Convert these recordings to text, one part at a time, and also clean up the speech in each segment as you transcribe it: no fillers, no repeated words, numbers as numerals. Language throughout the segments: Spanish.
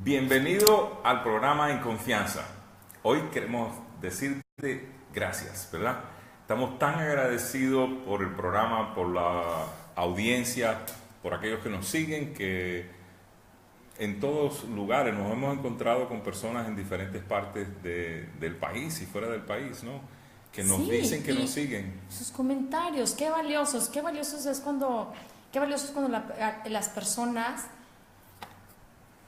Bienvenido al programa En Confianza. Hoy queremos decirte gracias, ¿verdad? Estamos tan agradecidos por el programa, por la audiencia, por aquellos que nos siguen, que en todos lugares nos hemos encontrado con personas en diferentes partes del país y fuera del país, ¿no? Que nos dicen que nos siguen. Sus comentarios, qué valiosos es cuando las personas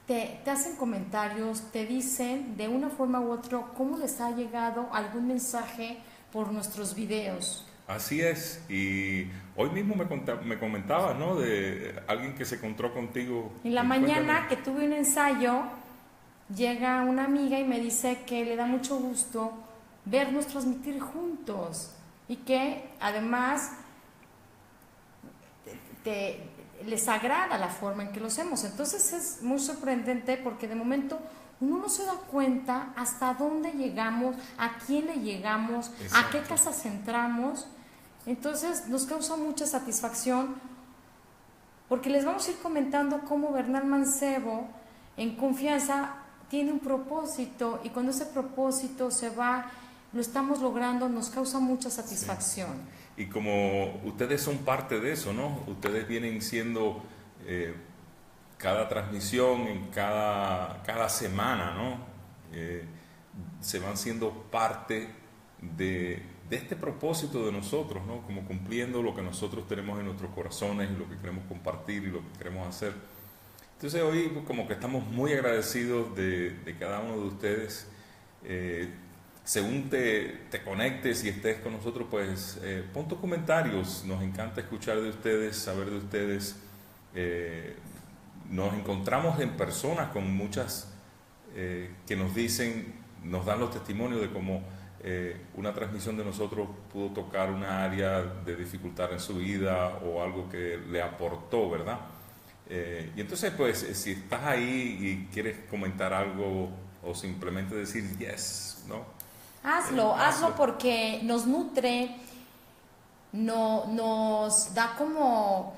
te hacen comentarios, te dicen de una forma u otra cómo les ha llegado algún mensaje por nuestros videos. Así es, y hoy mismo me comentabas, ¿no? De alguien que se encontró contigo. En la mañana que tuve un ensayo, llega una amiga y me dice que le da mucho gusto vernos transmitir juntos y que además les agrada la forma en que lo hacemos. Entonces es muy sorprendente porque de momento uno no se da cuenta hasta dónde llegamos, a quién le llegamos, Exacto. a qué casas entramos. Entonces nos causa mucha satisfacción porque les vamos a ir comentando cómo Bernal Mancebo en Confianza tiene un propósito y cuando ese propósito se va, lo estamos logrando, nos causa mucha satisfacción. Sí. Y como ustedes son parte de eso, ¿no? Ustedes vienen siendo cada transmisión, en cada semana, ¿no? Se van siendo parte de este propósito de nosotros, ¿no? Como cumpliendo lo que nosotros tenemos en nuestros corazones y lo que queremos compartir y lo que queremos hacer. Entonces hoy como que estamos muy agradecidos de cada uno de ustedes. Según te conectes y estés con nosotros, pues pon tus comentarios. Nos encanta escuchar de ustedes, saber de ustedes. Nos encontramos en personas con muchas que nos dicen, nos dan los testimonios de cómo una transmisión de nosotros pudo tocar una área de dificultad en su vida o algo que le aportó, ¿verdad? Y entonces, pues, si estás ahí y quieres comentar algo o simplemente decir yes, ¿no? Hazlo porque nos nutre, nos da como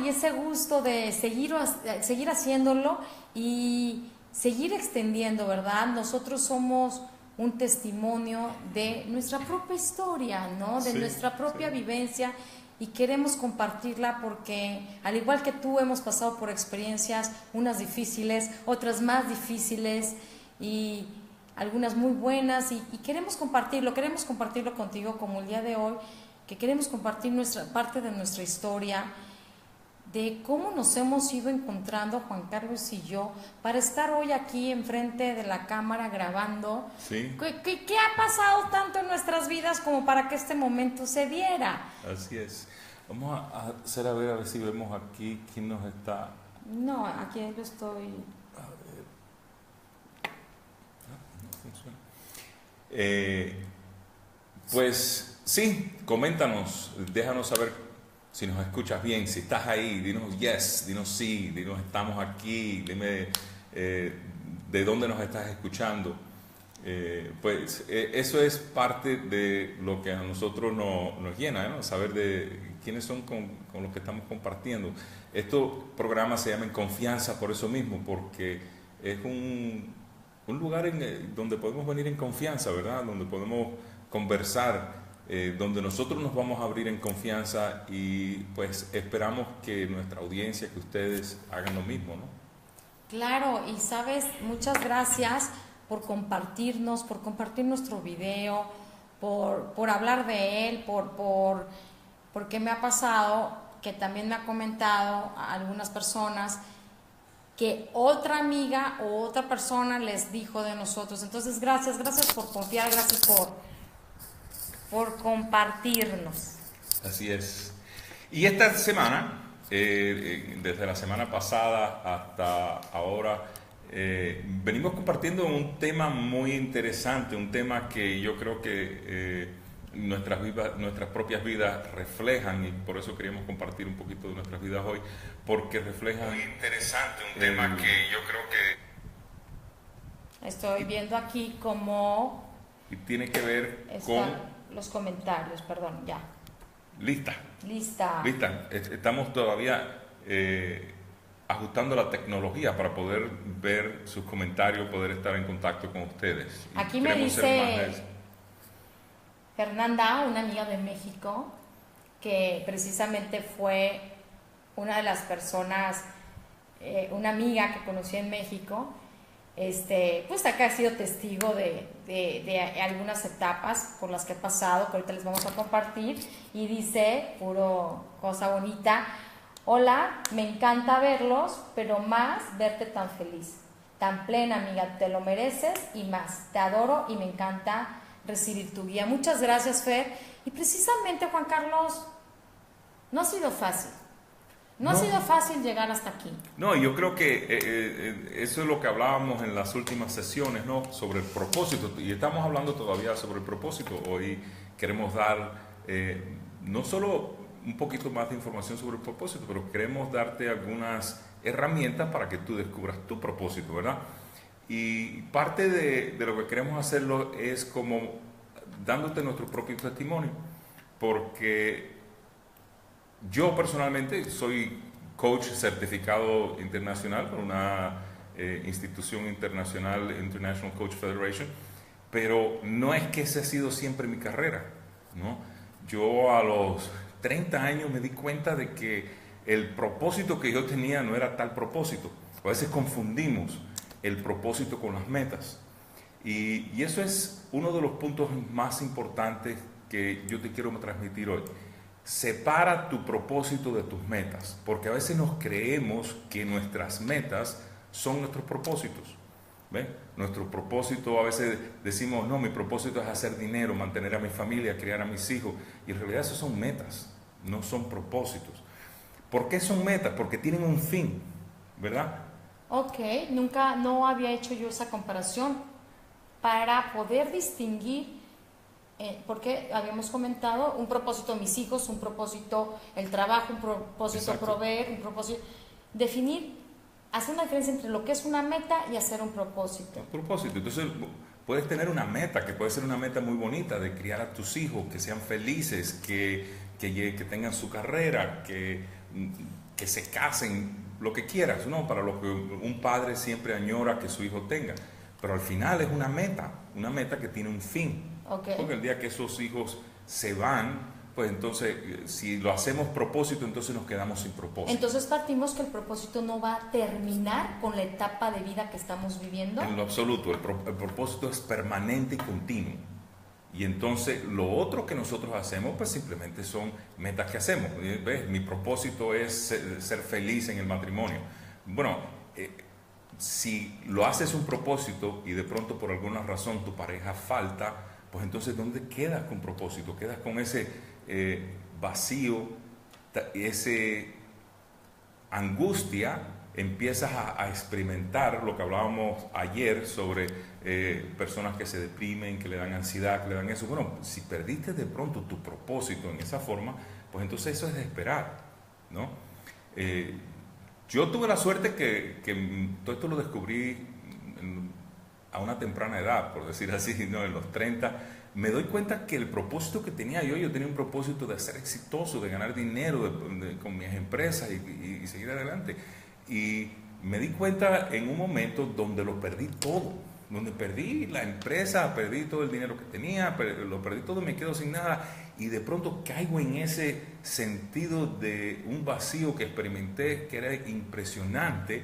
ese gusto de seguir haciéndolo y seguir extendiendo, ¿verdad? Nosotros somos un testimonio de nuestra propia historia, ¿no? De nuestra propia vivencia y queremos compartirla porque al igual que tú hemos pasado por experiencias, unas difíciles, otras más difíciles y algunas muy buenas y queremos compartirlo contigo como el día de hoy, que queremos compartir parte de nuestra historia, de cómo nos hemos ido encontrando Juan Carlos y yo para estar hoy aquí enfrente de la cámara grabando. Sí. ¿Qué ha pasado tanto en nuestras vidas como para que este momento se diera? Así es. Vamos a hacer a ver si vemos aquí quién nos está... No, aquí lo estoy... Pues sí, coméntanos, déjanos saber si nos escuchas bien, si estás ahí, dinos yes, dinos sí, dinos estamos aquí, dime de dónde nos estás escuchando. Pues eso es parte de lo que a nosotros nos llena, ¿no? Saber de quiénes son con los que estamos compartiendo. Estos programas se llaman Confianza por eso mismo, porque es un lugar donde podemos venir en confianza, ¿verdad? Donde podemos conversar, donde nosotros nos vamos a abrir en confianza y pues esperamos que nuestra audiencia, que ustedes hagan lo mismo, ¿no? Claro, y sabes, muchas gracias por compartirnos, por compartir nuestro video, por hablar de él, porque me ha pasado que también me ha comentado a algunas personas que otra amiga o otra persona les dijo de nosotros. Entonces, gracias por confiar, gracias por compartirnos. Así es. Y esta semana, desde la semana pasada hasta ahora, venimos compartiendo un tema muy interesante, un tema que yo creo que nuestras propias vidas reflejan y por eso queríamos compartir un poquito de nuestras vidas hoy, porque reflejan... Muy interesante, un tema que yo creo que... Estoy viendo aquí cómo... Y tiene que ver con... los comentarios, perdón, ya. Lista. Lista. Estamos todavía ajustando la tecnología para poder ver sus comentarios, poder estar en contacto con ustedes. Y Aquí me queremos ser más de dice eso. Fernanda, una amiga de México, que precisamente fue una de las personas, una amiga que conocí en México, pues acá ha sido testigo de algunas etapas por las que he pasado, que ahorita les vamos a compartir, y dice, puro cosa bonita: hola, me encanta verlos, pero más verte tan feliz, tan plena, amiga, te lo mereces y más, te adoro y me encanta recibir tu guía. Muchas gracias, Fer. Y precisamente, Juan Carlos, no ha sido fácil. No ha sido fácil llegar hasta aquí. No, yo creo que eso es lo que hablábamos en las últimas sesiones, ¿no? Sobre el propósito. Y estamos hablando todavía sobre el propósito. Hoy queremos dar no solo un poquito más de información sobre el propósito, pero queremos darte algunas herramientas para que tú descubras tu propósito, ¿verdad? Y parte de lo que queremos hacerlo es como dándote nuestro propio testimonio, porque yo personalmente soy coach certificado internacional por una institución internacional, International Coach Federation, pero no es que esa ha sido siempre mi carrera, ¿no? Yo a los 30 años me di cuenta de que el propósito que yo tenía no era tal propósito. A veces confundimos el propósito con las metas. Y eso es uno de los puntos más importantes que yo te quiero transmitir hoy. Separa tu propósito de tus metas, porque a veces nos creemos que nuestras metas son nuestros propósitos. ¿Ven? Nuestro propósito, a veces decimos, no, mi propósito es hacer dinero, mantener a mi familia, criar a mis hijos, y en realidad esos son metas, no son propósitos. ¿Por qué son metas? Porque tienen un fin, ¿verdad? Ok, no había hecho yo esa comparación para poder distinguir, porque habíamos comentado un propósito mis hijos, un propósito el trabajo, un propósito proveer, un propósito definir, hacer una diferencia entre lo que es una meta y hacer un propósito. Un propósito, entonces puedes tener una meta, que puede ser una meta muy bonita, de criar a tus hijos, que sean felices, que tengan su carrera, que se casen, lo que quieras, ¿no? Para lo que un padre siempre añora que su hijo tenga. Pero al final es una meta que tiene un fin. Okay. Porque el día que esos hijos se van, pues entonces, si lo hacemos propósito, entonces nos quedamos sin propósito. Entonces partimos que el propósito no va a terminar con la etapa de vida que estamos viviendo. En lo absoluto, el propósito es permanente y continuo. Y entonces lo otro que nosotros hacemos, pues simplemente son metas que hacemos. ¿Ves? Mi propósito es ser feliz en el matrimonio. Bueno, si lo haces un propósito y de pronto por alguna razón tu pareja falta, pues entonces ¿dónde quedas con propósito? Quedas con ese vacío, ese angustia, empiezas a experimentar lo que hablábamos ayer sobre personas que se deprimen, que le dan ansiedad, que le dan eso. Bueno, si perdiste de pronto tu propósito en esa forma, pues entonces eso es de esperar, ¿no? Yo tuve la suerte que todo esto lo descubrí a una temprana edad, por decir así, ¿no? En los 30, me doy cuenta que el propósito que tenía yo tenía un propósito de ser exitoso, de ganar dinero con mis empresas y seguir adelante. Y me di cuenta en un momento donde lo perdí todo, donde perdí la empresa, perdí todo el dinero que tenía, lo perdí todo, me quedo sin nada, y de pronto caigo en ese sentido de un vacío que experimenté que era impresionante,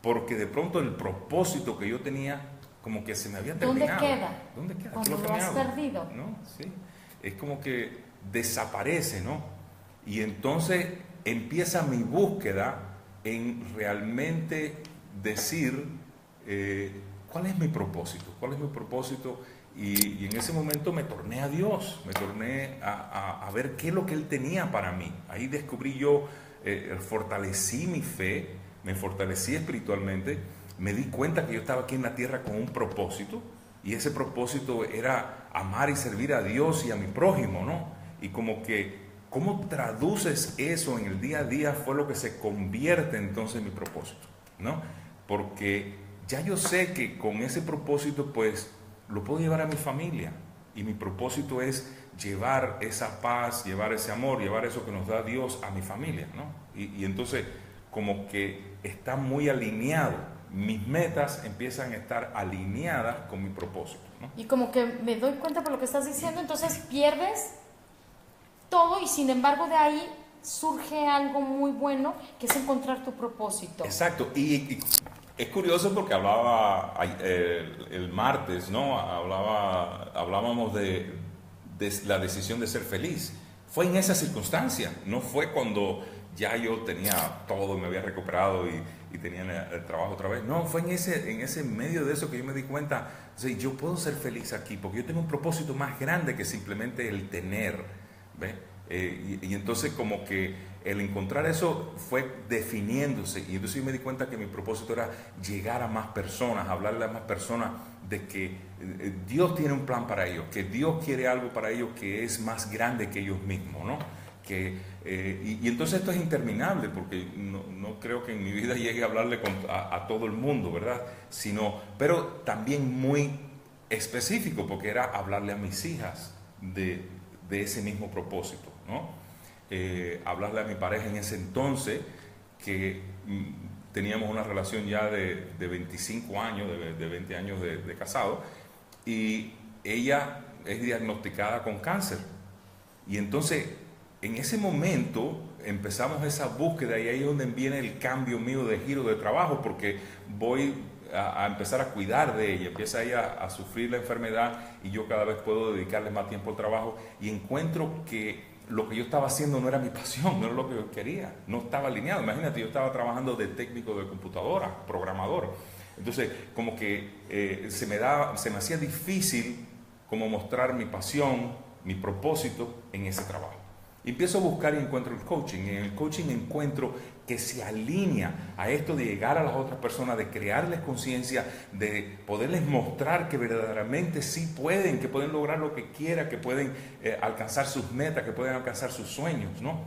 porque de pronto el propósito que yo tenía como que se me había terminado. ¿Dónde queda? Cuando lo has perdido. ¿No? Sí. Es como que desaparece, ¿no? Y entonces empieza mi búsqueda en realmente decir cuál es mi propósito, y en ese momento me torné a Dios, me torné a ver qué es lo que Él tenía para mí. Ahí descubrí yo, fortalecí mi fe, me fortalecí espiritualmente, me di cuenta que yo estaba aquí en la tierra con un propósito, y ese propósito era amar y servir a Dios y a mi prójimo, ¿no? Y como que ¿cómo traduces eso en el día a día? Fue lo que se convierte entonces en mi propósito, ¿no? Porque ya yo sé que con ese propósito, pues, lo puedo llevar a mi familia. Y mi propósito es llevar esa paz, llevar ese amor, llevar eso que nos da Dios a mi familia, ¿no? Y entonces, como que está muy alineado. Mis metas empiezan a estar alineadas con mi propósito, ¿no? Y como que me doy cuenta por lo que estás diciendo, entonces pierdes todo y sin embargo de ahí surge algo muy bueno que es encontrar tu propósito. Exacto, y es curioso porque hablaba el martes, ¿no? Hablábamos de la decisión de ser feliz. Fue en esa circunstancia, no fue cuando ya yo tenía todo, me había recuperado y tenía el trabajo otra vez. No, fue en ese medio de eso que yo me di cuenta, o sea, yo puedo ser feliz aquí porque yo tengo un propósito más grande que simplemente el tener, ¿ves? Y entonces como que el encontrar eso fue definiéndose, y entonces yo me di cuenta que mi propósito era llegar a más personas, hablarle a más personas de que Dios tiene un plan para ellos, que Dios quiere algo para ellos que es más grande que ellos mismos, ¿no? Y entonces esto es interminable, porque no creo que en mi vida llegue a hablarle a todo el mundo, ¿verdad? Pero también muy específico, porque era hablarle a mis hijas de ese mismo propósito, ¿no? Hablarle a mi pareja en ese entonces, que teníamos una relación ya de 25 años, de 20 años de casado, y ella es diagnosticada con cáncer. Y entonces, en ese momento, empezamos esa búsqueda, y ahí es donde viene el cambio mío de giro de trabajo, porque voy a empezar a cuidar de ella, empieza ella a sufrir la enfermedad, y yo cada vez puedo dedicarle más tiempo al trabajo, y encuentro que lo que yo estaba haciendo no era mi pasión, no era lo que yo quería, no estaba alineado. Imagínate, yo estaba trabajando de técnico de computadora, programador. Entonces, como que se me hacía difícil como mostrar mi pasión, mi propósito en ese trabajo. Y empiezo a buscar y encuentro el coaching. En el coaching encuentro que se alinea a esto de llegar a las otras personas, de crearles conciencia, de poderles mostrar que verdaderamente sí pueden, que pueden lograr lo que quieran, que pueden alcanzar sus metas, que pueden alcanzar sus sueños, ¿no?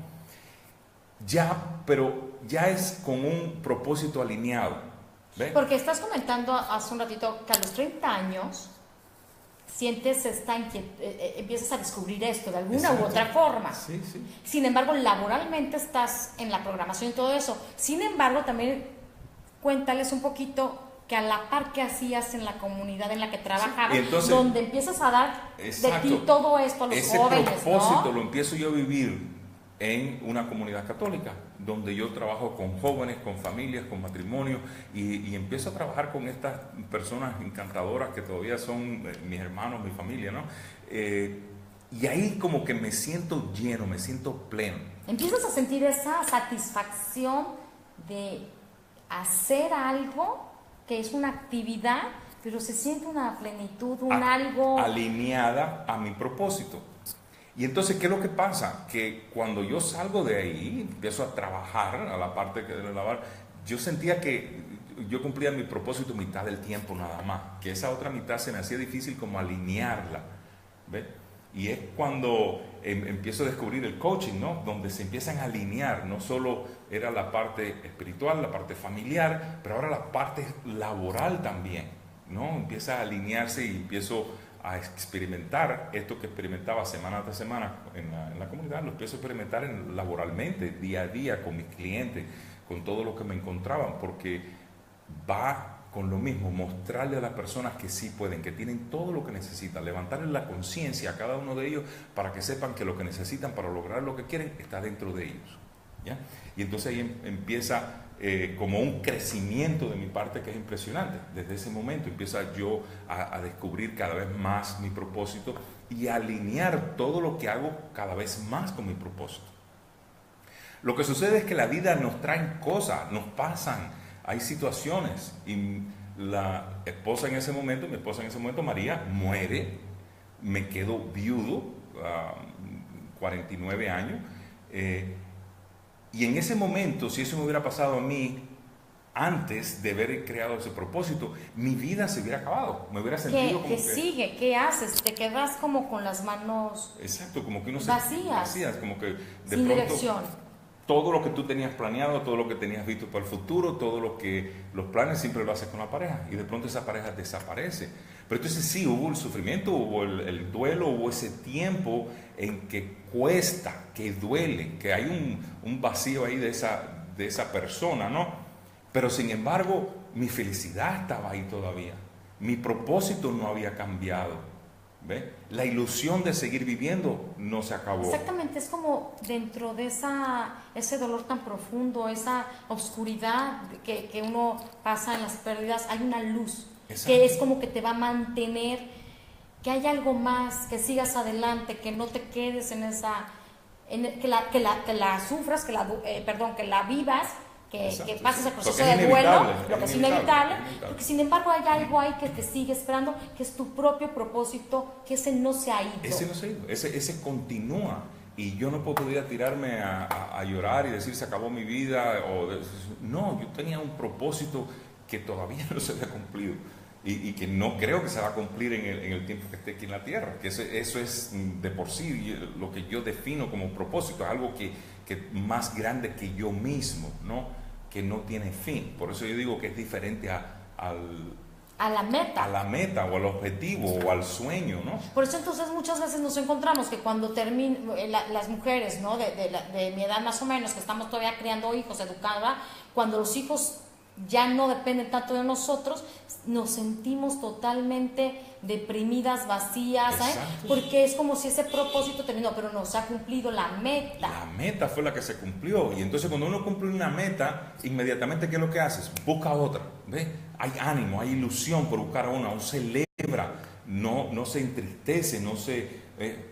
Pero ya es con un propósito alineado. ¿Ves? Porque estás comentando hace un ratito que a los 30 años sientes empiezas a descubrir esto de alguna u otra forma. Sí, sí. Sin embargo, laboralmente estás en la programación y todo eso. Sin embargo, también cuéntales un poquito que a la par que hacías en la comunidad en la que trabajabas, entonces, donde empiezas a dar de ti todo esto a los jóvenes, ese propósito, ¿no? Lo ¿no? empiezo yo a vivir en una comunidad católica, donde yo trabajo con jóvenes, con familias, con matrimonios, y empiezo a trabajar con estas personas encantadoras que todavía son mis hermanos, mi familia, ¿no? Y ahí como que me siento lleno, me siento pleno. Empiezas a sentir esa satisfacción de hacer algo que es una actividad, pero se siente una plenitud, algo alineada a mi propósito. Y entonces, ¿qué es lo que pasa? Que cuando yo salgo de ahí, empiezo a trabajar a la parte de lavar, yo sentía que yo cumplía mi propósito mitad del tiempo nada más, que esa otra mitad se me hacía difícil como alinearla, ¿ves? Y es cuando empiezo a descubrir el coaching, ¿no? Donde se empiezan a alinear, no solo era la parte espiritual, la parte familiar, pero ahora la parte laboral también, ¿no? Empieza a alinearse y empiezo a experimentar esto que experimentaba semana tras semana en la comunidad, lo empiezo a experimentar laboralmente, día a día, con mis clientes, con todo lo que me encontraban, porque va con lo mismo, mostrarle a las personas que sí pueden, que tienen todo lo que necesitan, levantarles la conciencia a cada uno de ellos para que sepan que lo que necesitan para lograr lo que quieren está dentro de ellos, ¿ya? Y entonces ahí empieza como un crecimiento de mi parte que es impresionante. Desde ese momento empieza yo a descubrir cada vez más mi propósito y a alinear todo lo que hago cada vez más con mi propósito. Lo que sucede es que la vida nos trae cosas, nos pasan, hay situaciones, y la esposa en ese momento, mi esposa en ese momento, María, muere, me quedo viudo, 49 años, y en ese momento, si eso me hubiera pasado a mí antes de haber creado ese propósito, mi vida se hubiera acabado, me hubiera sentido como ¿Qué sigue? ¿Qué haces? Te quedas como con las manos exacto, como que uno vacías, como que de sin pronto, dirección. todo lo que tú tenías planeado, todo lo que tenías visto para el futuro, todo lo que los planes siempre lo haces con la pareja, y de pronto esa pareja desaparece. Pero entonces sí, hubo el sufrimiento, hubo el duelo, hubo ese tiempo en que cuesta, que duele, que hay un vacío ahí de de esa persona, ¿no? Pero sin embargo, mi felicidad estaba ahí todavía. Mi propósito no había cambiado. ¿Ve? La ilusión de seguir viviendo no se acabó. Exactamente, es como dentro de ese dolor tan profundo, esa oscuridad que uno pasa en las pérdidas, hay una luz. Exacto. Que es como que te va a mantener, que hay algo más, que sigas adelante, que no te quedes en esa, que la sufras, que la vivas, que pases el proceso de duelo, lo que es inevitable, porque sin embargo hay algo ahí que te sigue esperando, que es tu propio propósito, que ese no se ha ido. Ese no se ha ido, ese continúa, y yo no puedo poder tirarme a llorar y decir se acabó mi vida, no, yo tenía un propósito que todavía no se había cumplido, y que no creo que se va a cumplir en el tiempo que esté aquí en la tierra, que eso es de por sí lo que yo defino como propósito, algo que más grande que yo mismo, ¿no? Que no tiene fin. Por eso yo digo que es diferente a la meta o al objetivo o al sueño, ¿no? Por eso entonces muchas veces nos encontramos que cuando termina las mujeres, ¿no? de mi edad más o menos, que estamos todavía criando hijos, educando, cuando los hijos ya no dependen tanto de nosotros, nos sentimos totalmente deprimidas, vacías, porque es como si ese propósito terminó, pero no se ha cumplido la meta. La meta fue la que se cumplió, y entonces cuando uno cumple una meta, inmediatamente ¿qué es lo que haces? Busca otra, ¿ves? Hay ánimo, hay ilusión por buscar una, uno celebra, no se entristece, no se...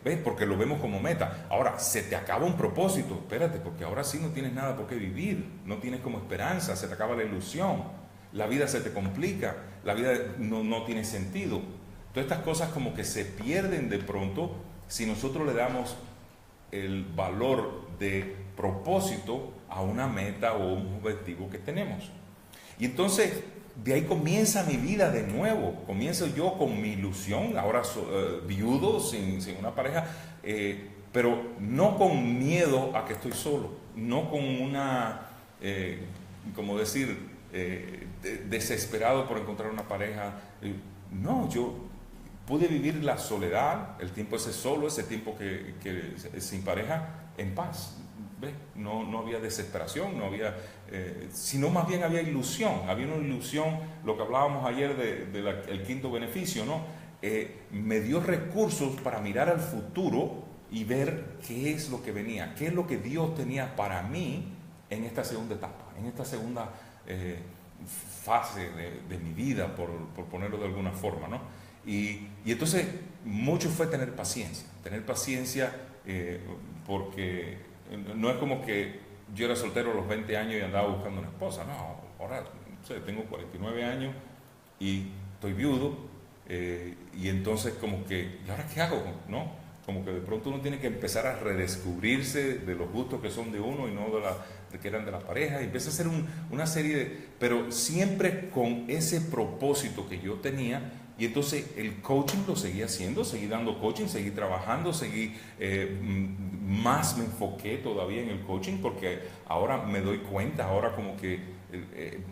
¿ves? Porque lo vemos como meta. Ahora, se te acaba un propósito, espérate, porque ahora sí no tienes nada por qué vivir, no tienes como esperanza, se te acaba la ilusión, la vida se te complica, la vida no tiene sentido. Todas estas cosas como que se pierden de pronto si nosotros le damos el valor de propósito a una meta o un objetivo que tenemos. Y entonces de ahí comienza mi vida de nuevo, comienzo yo con mi ilusión, ahora viudo, sin una pareja, pero no con miedo a que estoy solo, no con una, como decir, desesperado por encontrar una pareja. No, yo pude vivir la soledad, el tiempo ese solo, ese tiempo que sin pareja, en paz. ¿Ves? No había desesperación, no había, sino más bien había ilusión, había una ilusión, lo que hablábamos ayer del quinto beneficio, ¿no? Me dio recursos para mirar al futuro y ver qué es lo que venía, qué es lo que Dios tenía para mí en esta segunda etapa, en esta segunda fase de mi vida, por ponerlo de alguna forma, ¿no? Y entonces mucho fue tener paciencia, porque no es como que yo era soltero a los 20 años y andaba buscando una esposa, no, ahora no sé, tengo 49 años y estoy viudo, y entonces como que, ¿y ahora qué hago? ¿No? Como que de pronto uno tiene que empezar a redescubrirse de los gustos que son de uno y no de que eran de la pareja, y empieza a hacer una serie pero siempre con ese propósito que yo tenía. Y entonces el coaching lo seguí haciendo, seguí dando coaching, seguí trabajando, más me enfoqué todavía en el coaching, porque ahora me doy cuenta, ahora como que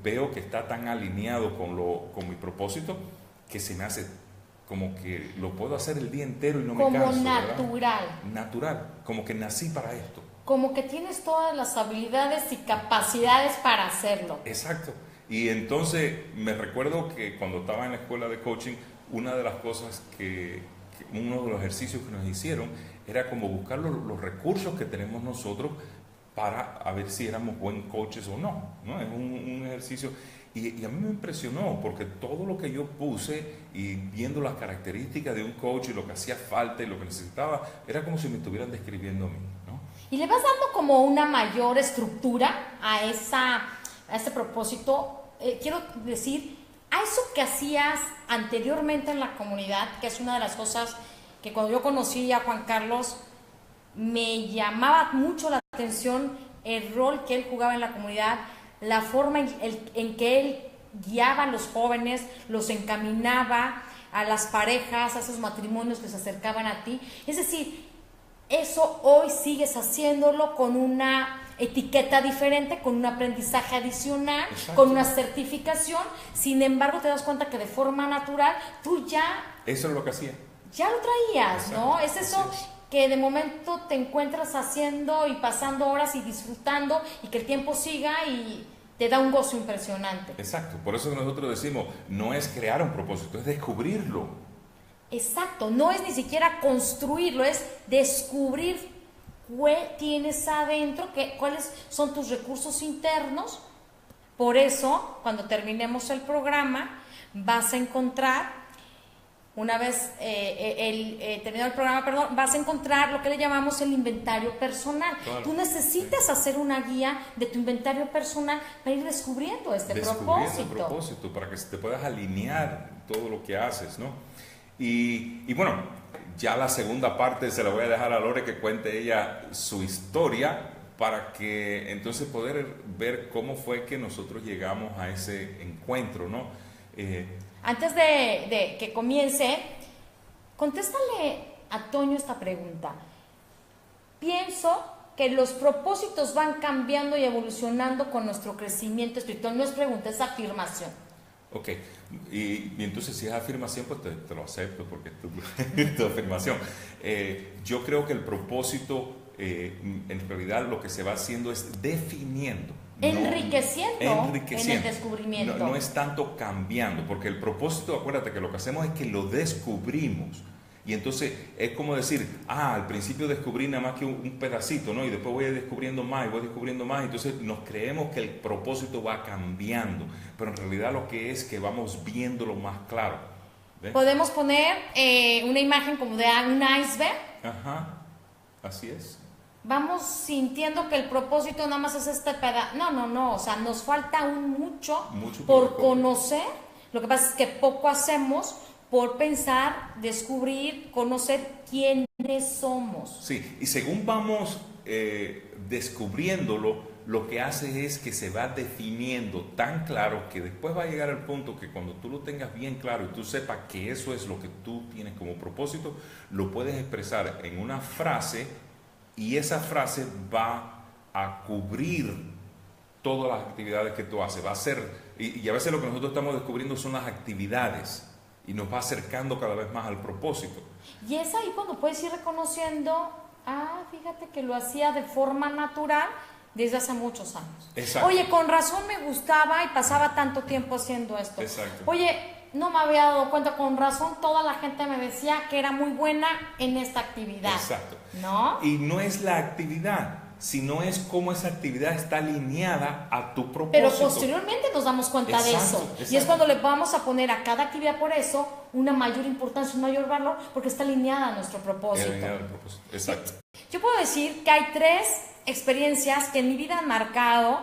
veo que está tan alineado con mi propósito, que se me hace como que lo puedo hacer el día entero y no me canso. Como natural. ¿Verdad? Natural, como que nací para esto. Como que tienes todas las habilidades y capacidades para hacerlo. Exacto. Y entonces me recuerdo que cuando estaba en la escuela de coaching, una de las cosas uno de los ejercicios que nos hicieron era como buscar los recursos que tenemos nosotros para a ver si éramos buen coaches o no, ¿no? Es un ejercicio, y a mí me impresionó, porque todo lo que yo puse y viendo las características de un coach y lo que hacía falta y lo que necesitaba, era como si me estuvieran describiendo a mí, ¿no? Y le vas dando como una mayor estructura a ese propósito. Quiero decir, a eso que hacías anteriormente en la comunidad, que es una de las cosas que cuando yo conocí a Juan Carlos me llamaba mucho la atención, el rol que él jugaba en la comunidad, la forma en que él guiaba a los jóvenes, los encaminaba a las parejas, a esos matrimonios que se acercaban a ti. Es decir, eso hoy sigues haciéndolo con una etiqueta diferente, con un aprendizaje adicional, exacto, con una certificación. Sin embargo, te das cuenta que de forma natural tú ya... Eso es lo que hacía. Ya lo traías, exacto, ¿no? Es eso, que de momento te encuentras haciendo y pasando horas y disfrutando y que el tiempo siga y te da un gozo impresionante. Exacto, por eso que nosotros decimos, no es crear un propósito, es descubrirlo. Exacto, no es ni siquiera construirlo, es descubrir qué tienes adentro, cuáles son tus recursos internos. Por eso, cuando terminemos el programa, vas a encontrar, una vez terminado el programa, perdón, vas a encontrar lo que le llamamos el inventario personal. Claro. Tú necesitas hacer una guía de tu inventario personal para ir descubriendo este propósito. El propósito, para que te puedas alinear todo lo que haces, ¿no? Y bueno, ya la segunda parte se la voy a dejar a Lore que cuente ella su historia para que entonces poder ver cómo fue que nosotros llegamos a ese encuentro, ¿no? Antes de que comience, contéstale a Toño esta pregunta. Pienso que los propósitos van cambiando y evolucionando con nuestro crecimiento espiritual. No es pregunta, es afirmación. Ok, y entonces si es afirmación, pues te lo acepto porque es tu afirmación. Yo creo que el propósito, en realidad lo que se va haciendo es definiendo. Enriqueciendo en el descubrimiento. No es tanto cambiando, porque el propósito, acuérdate que lo que hacemos es que lo descubrimos. Y entonces es como decir, al principio descubrí nada más que un pedacito, ¿no? Y después voy descubriendo más y voy descubriendo más. Entonces nos creemos que el propósito va cambiando, pero en realidad lo que es que vamos viéndolo más claro. ¿Ves? Podemos poner una imagen como de un iceberg. Ajá, así es. Vamos sintiendo que el propósito nada más es este pedazo. No, o sea, nos falta mucho por conocer. Lo que pasa es que poco hacemos por pensar, descubrir, conocer quiénes somos. Sí, y según vamos descubriéndolo, lo que hace es que se va definiendo tan claro que después va a llegar al punto que cuando tú lo tengas bien claro y tú sepas que eso es lo que tú tienes como propósito, lo puedes expresar en una frase y esa frase va a cubrir todas las actividades que tú haces. Va a ser, y a veces lo que nosotros estamos descubriendo son las actividades. Y nos va acercando cada vez más al propósito. Y es ahí cuando puedes ir reconociendo, fíjate que lo hacía de forma natural desde hace muchos años. Exacto. Oye, con razón me gustaba y pasaba tanto tiempo haciendo esto. Exacto. Oye, no me había dado cuenta, con razón toda la gente me decía que era muy buena en esta actividad. Exacto. ¿No? Y no es la actividad, sino es cómo esa actividad está alineada a tu propósito. Pero posteriormente nos damos cuenta de eso. Exacto. Y es cuando le vamos a poner a cada actividad por eso una mayor importancia, un mayor valor, porque está alineada a nuestro propósito. Exacto. Yo puedo decir que hay 3 experiencias que en mi vida han marcado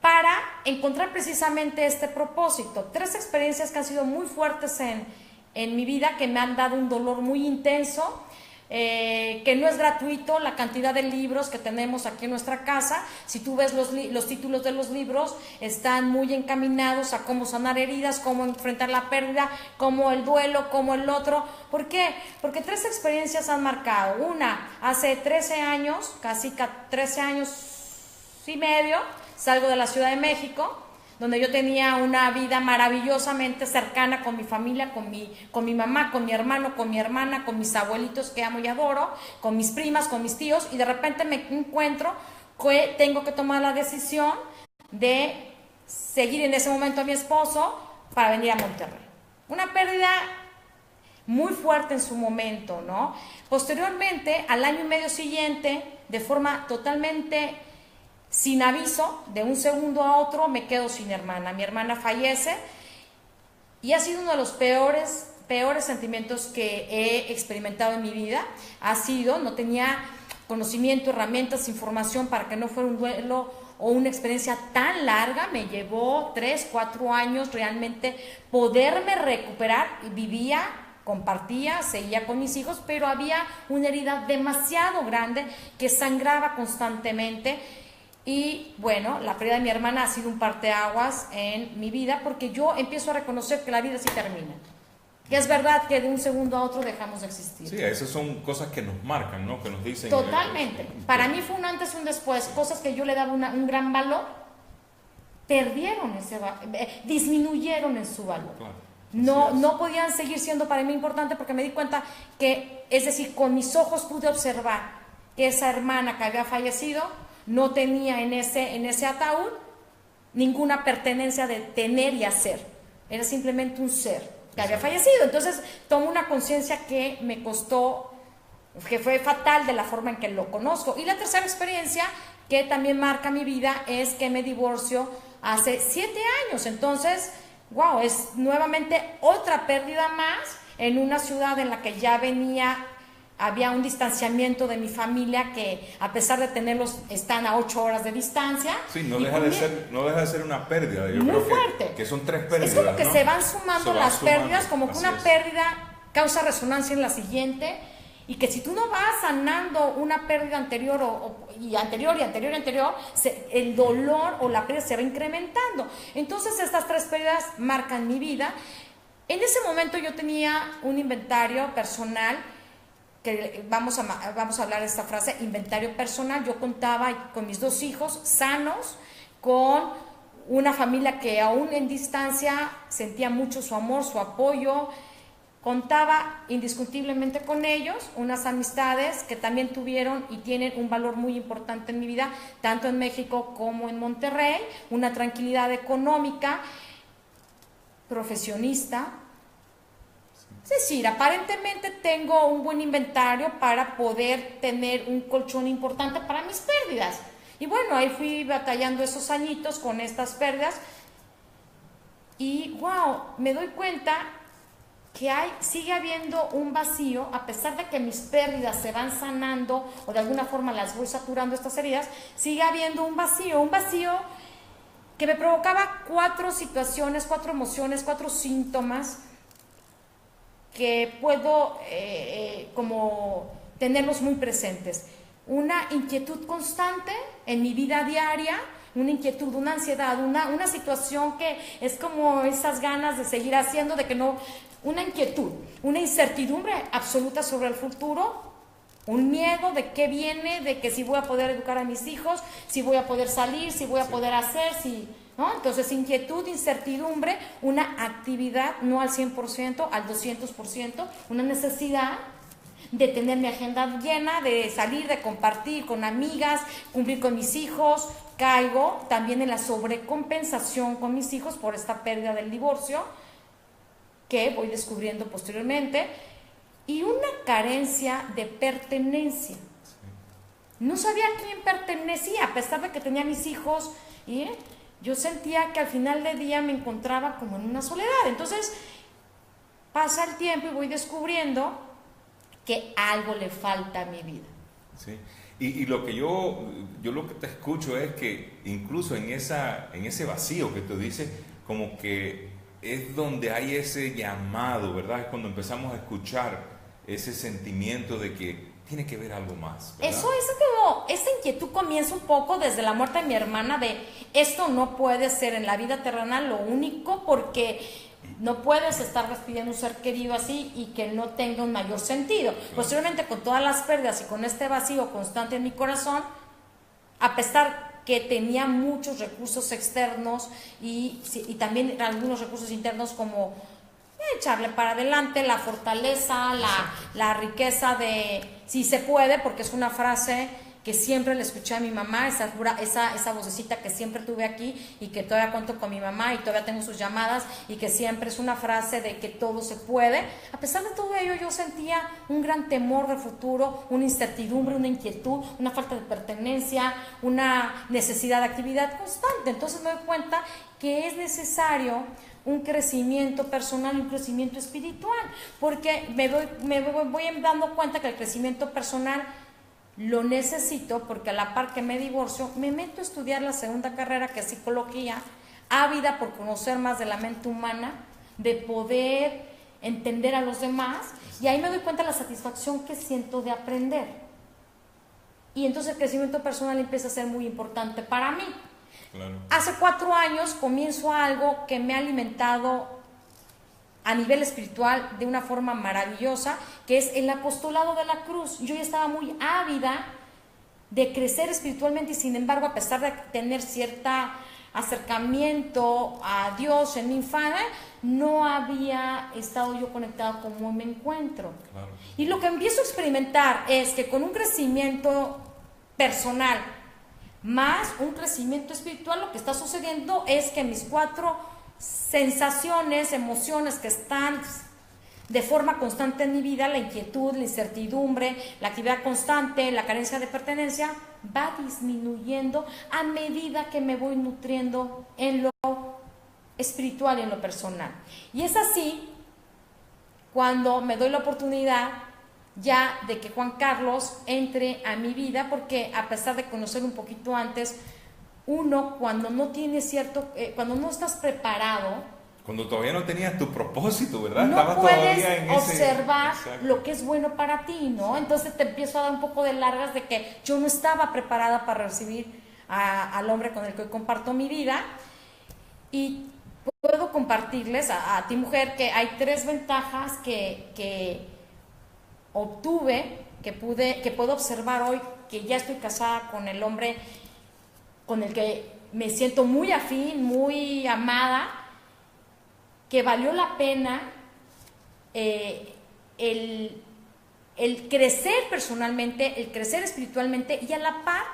para encontrar precisamente este propósito. 3 experiencias que han sido muy fuertes en mi vida, que me han dado un dolor muy intenso. Que no es gratuito la cantidad de libros que tenemos aquí en nuestra casa. Si tú ves los títulos de los libros, están muy encaminados a cómo sanar heridas, cómo enfrentar la pérdida, cómo el duelo, cómo el otro. ¿Por qué? Porque 3 experiencias han marcado. Una, hace 13 años, casi 13 años y medio, salgo de la Ciudad de México, donde yo tenía una vida maravillosamente cercana con mi familia, con mi mamá, con mi hermano, con mi hermana, con mis abuelitos que amo y adoro, con mis primas, con mis tíos, y de repente me encuentro que tengo que tomar la decisión de seguir en ese momento a mi esposo para venir a Monterrey. Una pérdida muy fuerte en su momento, ¿no? Posteriormente, al año y medio siguiente, de forma totalmente sin aviso, de un segundo a otro me quedo sin hermana. Mi hermana fallece y ha sido uno de los peores sentimientos que he experimentado en mi vida. No tenía conocimiento, herramientas, información para que no fuera un duelo o una experiencia tan larga. Me llevó 3, 4 años realmente poderme recuperar. Vivía, compartía, seguía con mis hijos, pero había una herida demasiado grande que sangraba constantemente. Y bueno, la pérdida de mi hermana ha sido un parteaguas en mi vida, porque yo empiezo a reconocer que la vida sí termina. Que es verdad que de un segundo a otro dejamos de existir. Sí, esas son cosas que nos marcan, ¿no? Que nos dicen. Totalmente. Para mí fue un antes y un después. Cosas que yo le daba un gran valor, perdieron ese valor, disminuyeron en su valor. Claro. No podían seguir siendo para mí importante porque me di cuenta que, es decir, con mis ojos pude observar que esa hermana que había fallecido no tenía en ese ataúd ninguna pertenencia de tener y hacer. Era simplemente un ser que había fallecido. Entonces tomo una conciencia que me costó, que fue fatal de la forma en que lo conozco. Y la tercera experiencia que también marca mi vida es que me divorcio hace 7 años. Entonces, wow, es nuevamente otra pérdida más en una ciudad en la que ya había un distanciamiento de mi familia que, a pesar de tenerlos, están a 8 horas de distancia. Sí, no deja de ser una pérdida. Yo muy creo fuerte. Que son 3 pérdidas. Es como que, ¿no?, se van sumando las pérdidas, como que una pérdida causa resonancia en la siguiente, y que si tú no vas sanando una pérdida anterior y anterior, el dolor o la pérdida se va incrementando. Entonces estas 3 pérdidas marcan mi vida. En ese momento yo tenía un inventario personal, que vamos a hablar de esta frase, inventario personal. Yo contaba con mis 2 hijos sanos, con una familia que aún en distancia sentía mucho su amor, su apoyo. Contaba indiscutiblemente con ellos, unas amistades que también tuvieron y tienen un valor muy importante en mi vida, tanto en México como en Monterrey, una tranquilidad económica, profesionista. Es decir, aparentemente tengo un buen inventario para poder tener un colchón importante para mis pérdidas. Y bueno, ahí fui batallando esos añitos con estas pérdidas y wow, me doy cuenta que sigue habiendo un vacío, a pesar de que mis pérdidas se van sanando o de alguna forma las voy saturando, estas heridas, sigue habiendo un vacío que me provocaba 4 situaciones, 4 emociones, 4 síntomas que puedo como tenerlos muy presentes. Una inquietud constante en mi vida diaria, una inquietud, una ansiedad, una situación que es como esas ganas de seguir haciendo, de que no, una inquietud, una incertidumbre absoluta sobre el futuro, un miedo de qué viene, de que si voy a poder educar a mis hijos, si voy a poder salir, si voy a poder hacer, ¿no? Entonces, inquietud, incertidumbre, una actividad no al 100%, al 200%, una necesidad de tener mi agenda llena, de salir, de compartir con amigas, cumplir con mis hijos. Caigo también en la sobrecompensación con mis hijos por esta pérdida del divorcio, que voy descubriendo posteriormente, y una carencia de pertenencia. No sabía a quién pertenecía, a pesar de que tenía mis hijos, y yo sentía que al final del día me encontraba como en una soledad. Entonces pasa el tiempo y voy descubriendo que algo le falta a mi vida. Sí. Y lo que yo lo que te escucho es que incluso en ese vacío que tú dices, como que es donde hay ese llamado, ¿verdad? Es cuando empezamos a escuchar ese sentimiento de que tiene que ver algo más, ¿verdad? Eso es como, esa inquietud comienza un poco desde la muerte de mi hermana, de esto no puede ser en la vida terrenal lo único, porque no puedes estar despidiendo un ser querido así y que no tenga un mayor sentido. Claro. Posteriormente, con todas las pérdidas y con este vacío constante en mi corazón, a pesar que tenía muchos recursos externos y también algunos recursos internos, como echarle para adelante, la fortaleza, la riqueza de si se puede, porque es una frase que siempre le escuché a mi mamá, esa vocecita que siempre tuve aquí y que todavía cuento con mi mamá y todavía tengo sus llamadas, y que siempre es una frase de que todo se puede. A pesar de todo ello, yo sentía un gran temor del futuro, una incertidumbre, una inquietud, una falta de pertenencia, una necesidad de actividad constante. Entonces me doy cuenta que es necesario un crecimiento personal y un crecimiento espiritual, porque me voy dando cuenta que el crecimiento personal lo necesito, porque a la par que me divorcio, me meto a estudiar la segunda carrera, que es psicología, ávida por conocer más de la mente humana, de poder entender a los demás, y ahí me doy cuenta de la satisfacción que siento de aprender. Y entonces el crecimiento personal empieza a ser muy importante para mí. Claro. Hace 4 años comienzo algo que me ha alimentado a nivel espiritual de una forma maravillosa, que es el apostolado de la cruz. Yo ya estaba muy ávida de crecer espiritualmente, y sin embargo, a pesar de tener cierta acercamiento a Dios en mi infancia, no había estado yo conectado como me encuentro. Claro. Y lo que empiezo a experimentar es que con un crecimiento personal más un crecimiento espiritual, lo que está sucediendo es que mis 4 sensaciones, emociones que están de forma constante en mi vida, la inquietud, la incertidumbre, la actividad constante, la carencia de pertenencia, va disminuyendo a medida que me voy nutriendo en lo espiritual y en lo personal. Y es así cuando me doy la oportunidad ya de que Juan Carlos entre a mi vida, porque a pesar de conocer un poquito antes, uno cuando no tiene cuando no estás preparado, cuando todavía no tenías tu propósito, ¿verdad? No Estabas puedes todavía en observar Exacto. lo que es bueno para ti, ¿no? Entonces te empiezo a dar un poco de largas de que yo no estaba preparada para recibir al hombre con el que hoy comparto mi vida. Y puedo compartirles a ti, mujer, que hay 3 ventajas que obtuve, que puedo observar hoy, que ya estoy casada con el hombre con el que me siento muy afín, muy amada, que valió la pena el crecer personalmente, el crecer espiritualmente, y a la par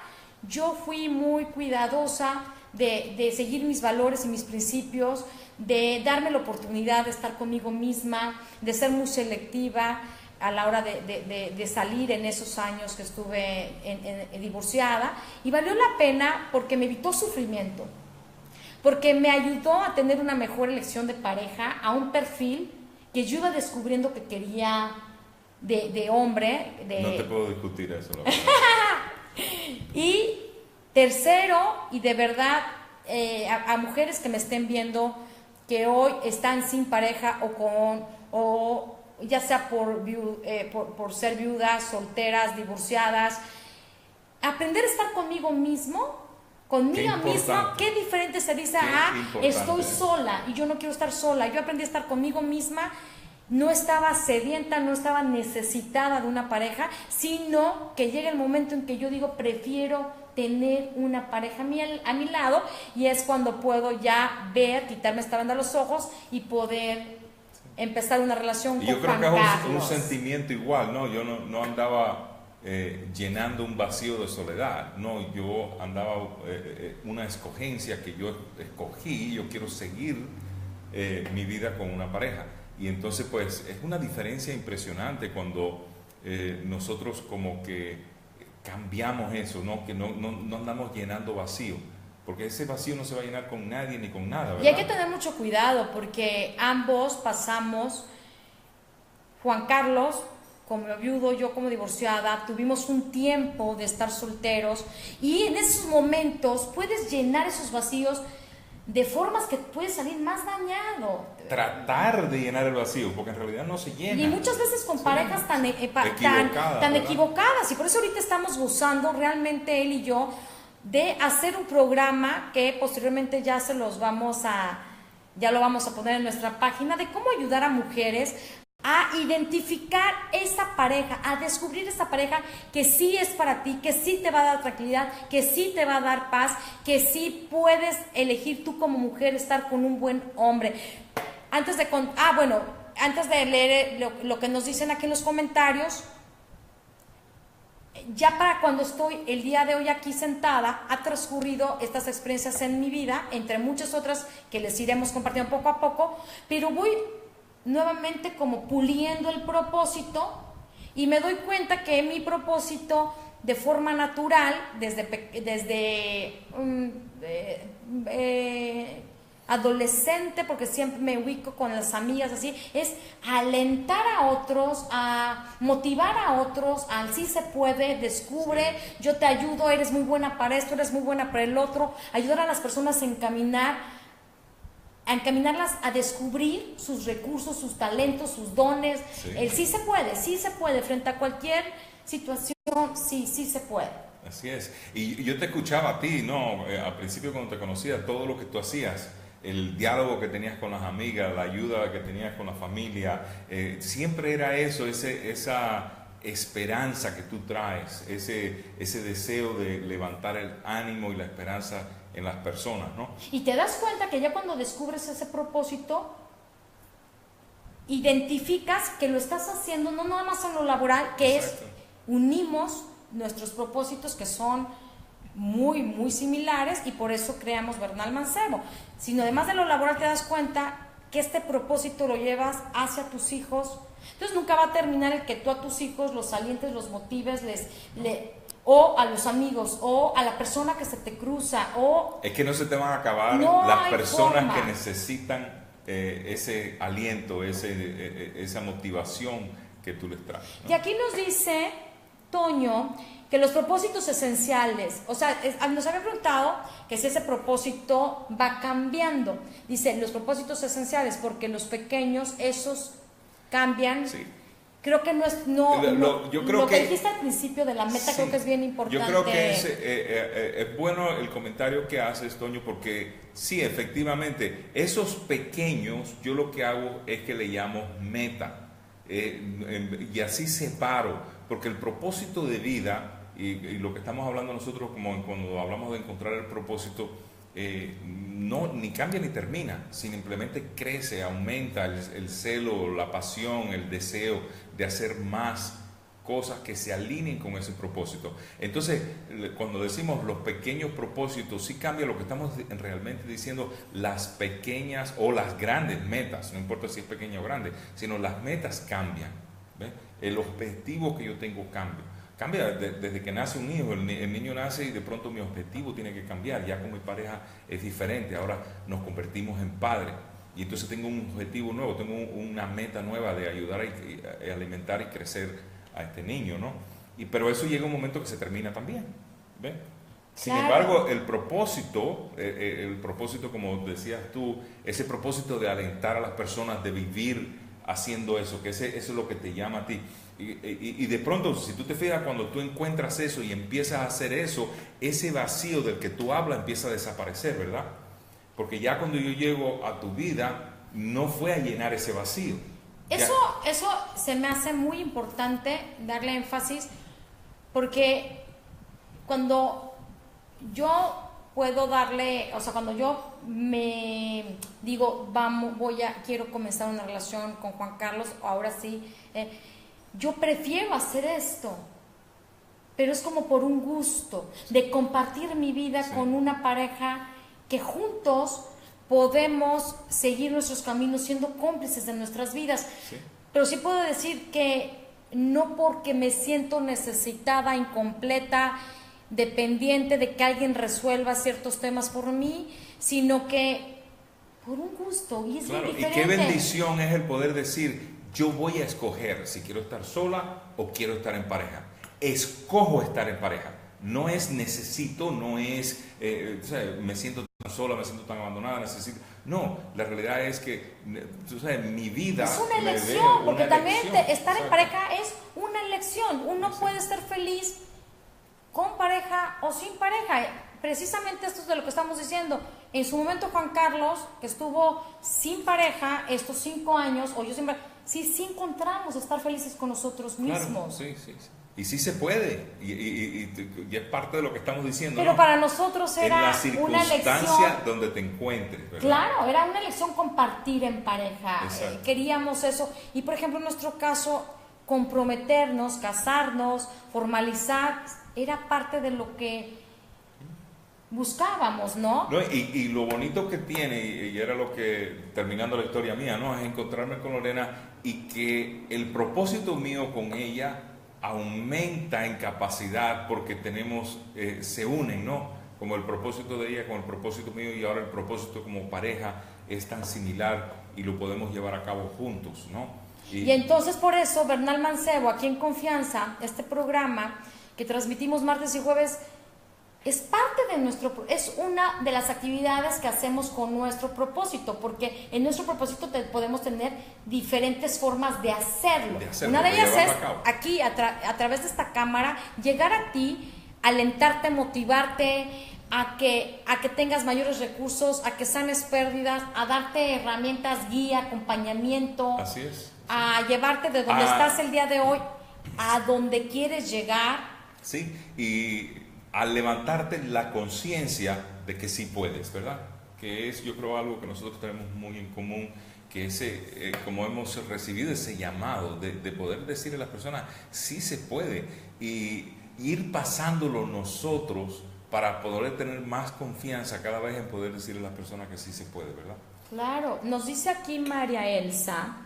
yo fui muy cuidadosa de seguir mis valores y mis principios, de darme la oportunidad de estar conmigo misma, de ser muy selectiva a la hora de salir en esos años que estuve divorciada, y valió la pena porque me evitó sufrimiento, porque me ayudó a tener una mejor elección de pareja, a un perfil que yo iba descubriendo que quería de hombre. No te puedo discutir eso, la verdad. Y tercero, y de verdad, a mujeres que me estén viendo, que hoy están sin pareja o ya sea por ser viudas, solteras, divorciadas, aprender a estar conmigo mismo, conmigo misma, qué diferente se dice estoy sola y yo no quiero estar sola. Yo aprendí a estar conmigo misma, no estaba sedienta, no estaba necesitada de una pareja, sino que llega el momento en que yo digo, prefiero tener una pareja a mi lado, y es cuando puedo ya quitarme esta venda a los ojos y poder empezar una relación con Juan Carlos. Yo creo que es un sentimiento igual, ¿no? Yo no andaba llenando un vacío de soledad, no, yo andaba una escogencia que yo escogí, yo quiero seguir mi vida con una pareja. Y entonces pues es una diferencia impresionante cuando nosotros como que cambiamos eso, ¿no? Que no andamos llenando vacío, porque ese vacío no se va a llenar con nadie ni con nada, ¿verdad? Y hay que tener mucho cuidado porque ambos pasamos, Juan Carlos como viudo, yo como divorciada, tuvimos un tiempo de estar solteros, y en esos momentos puedes llenar esos vacíos de formas que puedes salir más dañado. Tratar de llenar el vacío, porque en realidad no se llena. Y muchas veces con parejas tan equivocadas, y por eso ahorita estamos gozando realmente él y yo de hacer un programa que posteriormente ya lo vamos a poner en nuestra página, de cómo ayudar a mujeres a identificar esa pareja, a descubrir esa pareja que sí es para ti, que sí te va a dar tranquilidad, que sí te va a dar paz, que sí puedes elegir tú como mujer estar con un buen hombre. Antes de leer lo que nos dicen aquí en los comentarios, ya para cuando estoy el día de hoy aquí sentada, ha transcurrido estas experiencias en mi vida, entre muchas otras que les iremos compartiendo poco a poco, pero voy nuevamente como puliendo el propósito, y me doy cuenta que mi propósito de forma natural, desde adolescente, porque siempre me ubico con las amigas así, es alentar a otros, a motivar a otros, al sí se puede, descubre, yo te ayudo, eres muy buena para esto, eres muy buena para el otro, ayudar a las personas a encaminarlas a descubrir sus recursos, sus talentos, sus dones. El sí se puede, frente a cualquier situación, sí se puede. Así es. Y yo te escuchaba a ti, ¿no? Al principio cuando te conocía, todo lo que tú hacías, el diálogo que tenías con las amigas, la ayuda que tenías con la familia, siempre era eso, esa esperanza que tú traes, ese deseo de levantar el ánimo y la esperanza en las personas, ¿no? Y te das cuenta que ya cuando descubres ese propósito, identificas que lo estás haciendo no nada más en lo laboral, que Exacto. es unimos nuestros propósitos que son muy, muy similares y por eso creamos Bernal Mancebo, sino además de lo laboral te das cuenta que este propósito lo llevas hacia tus hijos. Entonces nunca va a terminar el que tú a tus hijos los alientes, los motives, o a los amigos, o a la persona que se te cruza, o... Es que no se te van a acabar No las hay personas forma. que necesitan ese aliento, esa motivación que tú les traes, ¿no? Y aquí nos dice Toño que los propósitos esenciales, o sea, nos había preguntado que si ese propósito va cambiando. Dice, los propósitos esenciales, porque los pequeños, esos cambian. Sí. Creo que no es, Yo creo lo que que dijiste al principio de la meta, sí, creo que es bien importante. yo creo que es bueno el comentario que haces, Toño, porque sí, efectivamente, esos pequeños, yo lo que hago es que le llamo meta, y así separo, porque el propósito de vida, y lo que estamos hablando nosotros como cuando hablamos de encontrar el propósito, no ni cambia ni termina, simplemente crece, aumenta el celo, la pasión, el deseo de hacer más cosas que se alineen con ese propósito. Entonces, cuando decimos los pequeños propósitos, sí cambia lo que estamos realmente diciendo, las pequeñas o las grandes metas, no importa si es pequeña o grande, sino las metas cambian, ¿ves? El objetivo que yo tengo cambia desde que nace un hijo, el niño nace y de pronto mi objetivo tiene que cambiar, ya con mi pareja es diferente, ahora nos convertimos en padres y entonces tengo un objetivo nuevo, tengo una meta nueva de ayudar a alimentar y crecer a este niño, ¿no? Pero eso llega un momento que se termina también, ¿ves? Sin Claro. embargo, el propósito, como decías tú, ese propósito de alentar a las personas, de vivir haciendo eso, que eso es lo que te llama a ti. Y de pronto, si tú te fijas, cuando tú encuentras eso y empiezas a hacer eso, ese vacío del que tú hablas empieza a desaparecer, ¿verdad? Porque ya cuando yo llego a tu vida, no fue a llenar ese vacío. Eso se me hace muy importante darle énfasis, porque cuando yo puedo darle, o sea, cuando yo me digo, quiero comenzar una relación con Juan Carlos, ahora sí, yo prefiero hacer esto, pero es como por un gusto de compartir mi vida con una pareja que juntos podemos seguir nuestros caminos siendo cómplices de nuestras vidas. Sí. Pero sí puedo decir que no porque me siento necesitada, incompleta, dependiente de que alguien resuelva ciertos temas por mí, sino que por un gusto, y es Claro, bien y diferente. qué bendición es el poder decir, yo voy a escoger si quiero estar sola o quiero estar en pareja. Escojo estar en pareja. No es necesito, no es me siento tan sola, me siento tan abandonada, necesito. No, la realidad es que mi vida es una me elección, ve porque una también elección. estar en Exacto. pareja es una elección. Uno Exacto. puede estar feliz con pareja o sin pareja. Precisamente esto es de lo que estamos diciendo. En su momento Juan Carlos, que estuvo sin pareja estos 5 años, o yo sin pareja, sí encontramos estar felices con nosotros mismos. Claro, sí. Y sí se puede, y es parte de lo que estamos diciendo. Pero ¿no? para nosotros en era la una circunstancia elección. donde te encuentres, ¿verdad? Claro, era una elección compartir en pareja. Exacto. Queríamos eso. Y por ejemplo, en nuestro caso, comprometernos, casarnos, formalizar, era parte de lo que buscábamos, ¿no? No, y lo bonito que tiene, y era lo que, terminando la historia mía, ¿no? Es encontrarme con Lorena y que el propósito mío con ella aumenta en capacidad porque se unen, ¿no? Como el propósito de ella con el propósito mío, y ahora el propósito como pareja es tan similar y lo podemos llevar a cabo juntos, ¿no? Y entonces por eso Bernal Mancebo, aquí en Confianza, este programa que transmitimos martes y jueves, es parte de es una de las actividades que hacemos con nuestro propósito, porque en nuestro propósito podemos tener diferentes formas de hacerlo. Una de ellas es aquí, a través de esta cámara, llegar a ti, alentarte, motivarte, a que tengas mayores recursos, a que sanes pérdidas, a darte herramientas, guía, acompañamiento. Así es. A llevarte de donde estás el día de hoy a donde quieres llegar. Sí, y al levantarte la conciencia de que sí puedes, ¿verdad? Que es, yo creo, algo que nosotros tenemos muy en común, que ese, como hemos recibido ese llamado de poder decirle a las personas, sí se puede, y ir pasándolo nosotros para poder tener más confianza cada vez en poder decirle a las personas que sí se puede, ¿verdad? Claro, nos dice aquí María Elsa,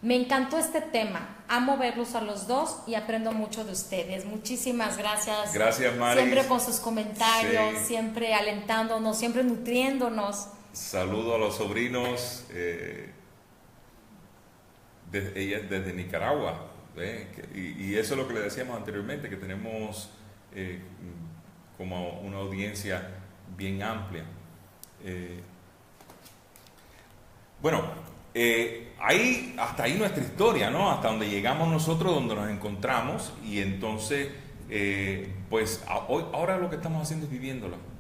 me encantó este tema, amo verlos a los dos y aprendo mucho de ustedes. Muchísimas gracias. Gracias, Mari. Siempre con sus comentarios, Sí. siempre alentándonos, siempre nutriéndonos. Saludo a los sobrinos, ella es desde Nicaragua, y eso es lo que le decíamos anteriormente, que tenemos como una audiencia bien amplia. Bueno, hasta ahí nuestra historia, ¿no? Hasta donde llegamos nosotros, donde nos encontramos, y entonces, pues ahora lo que estamos haciendo es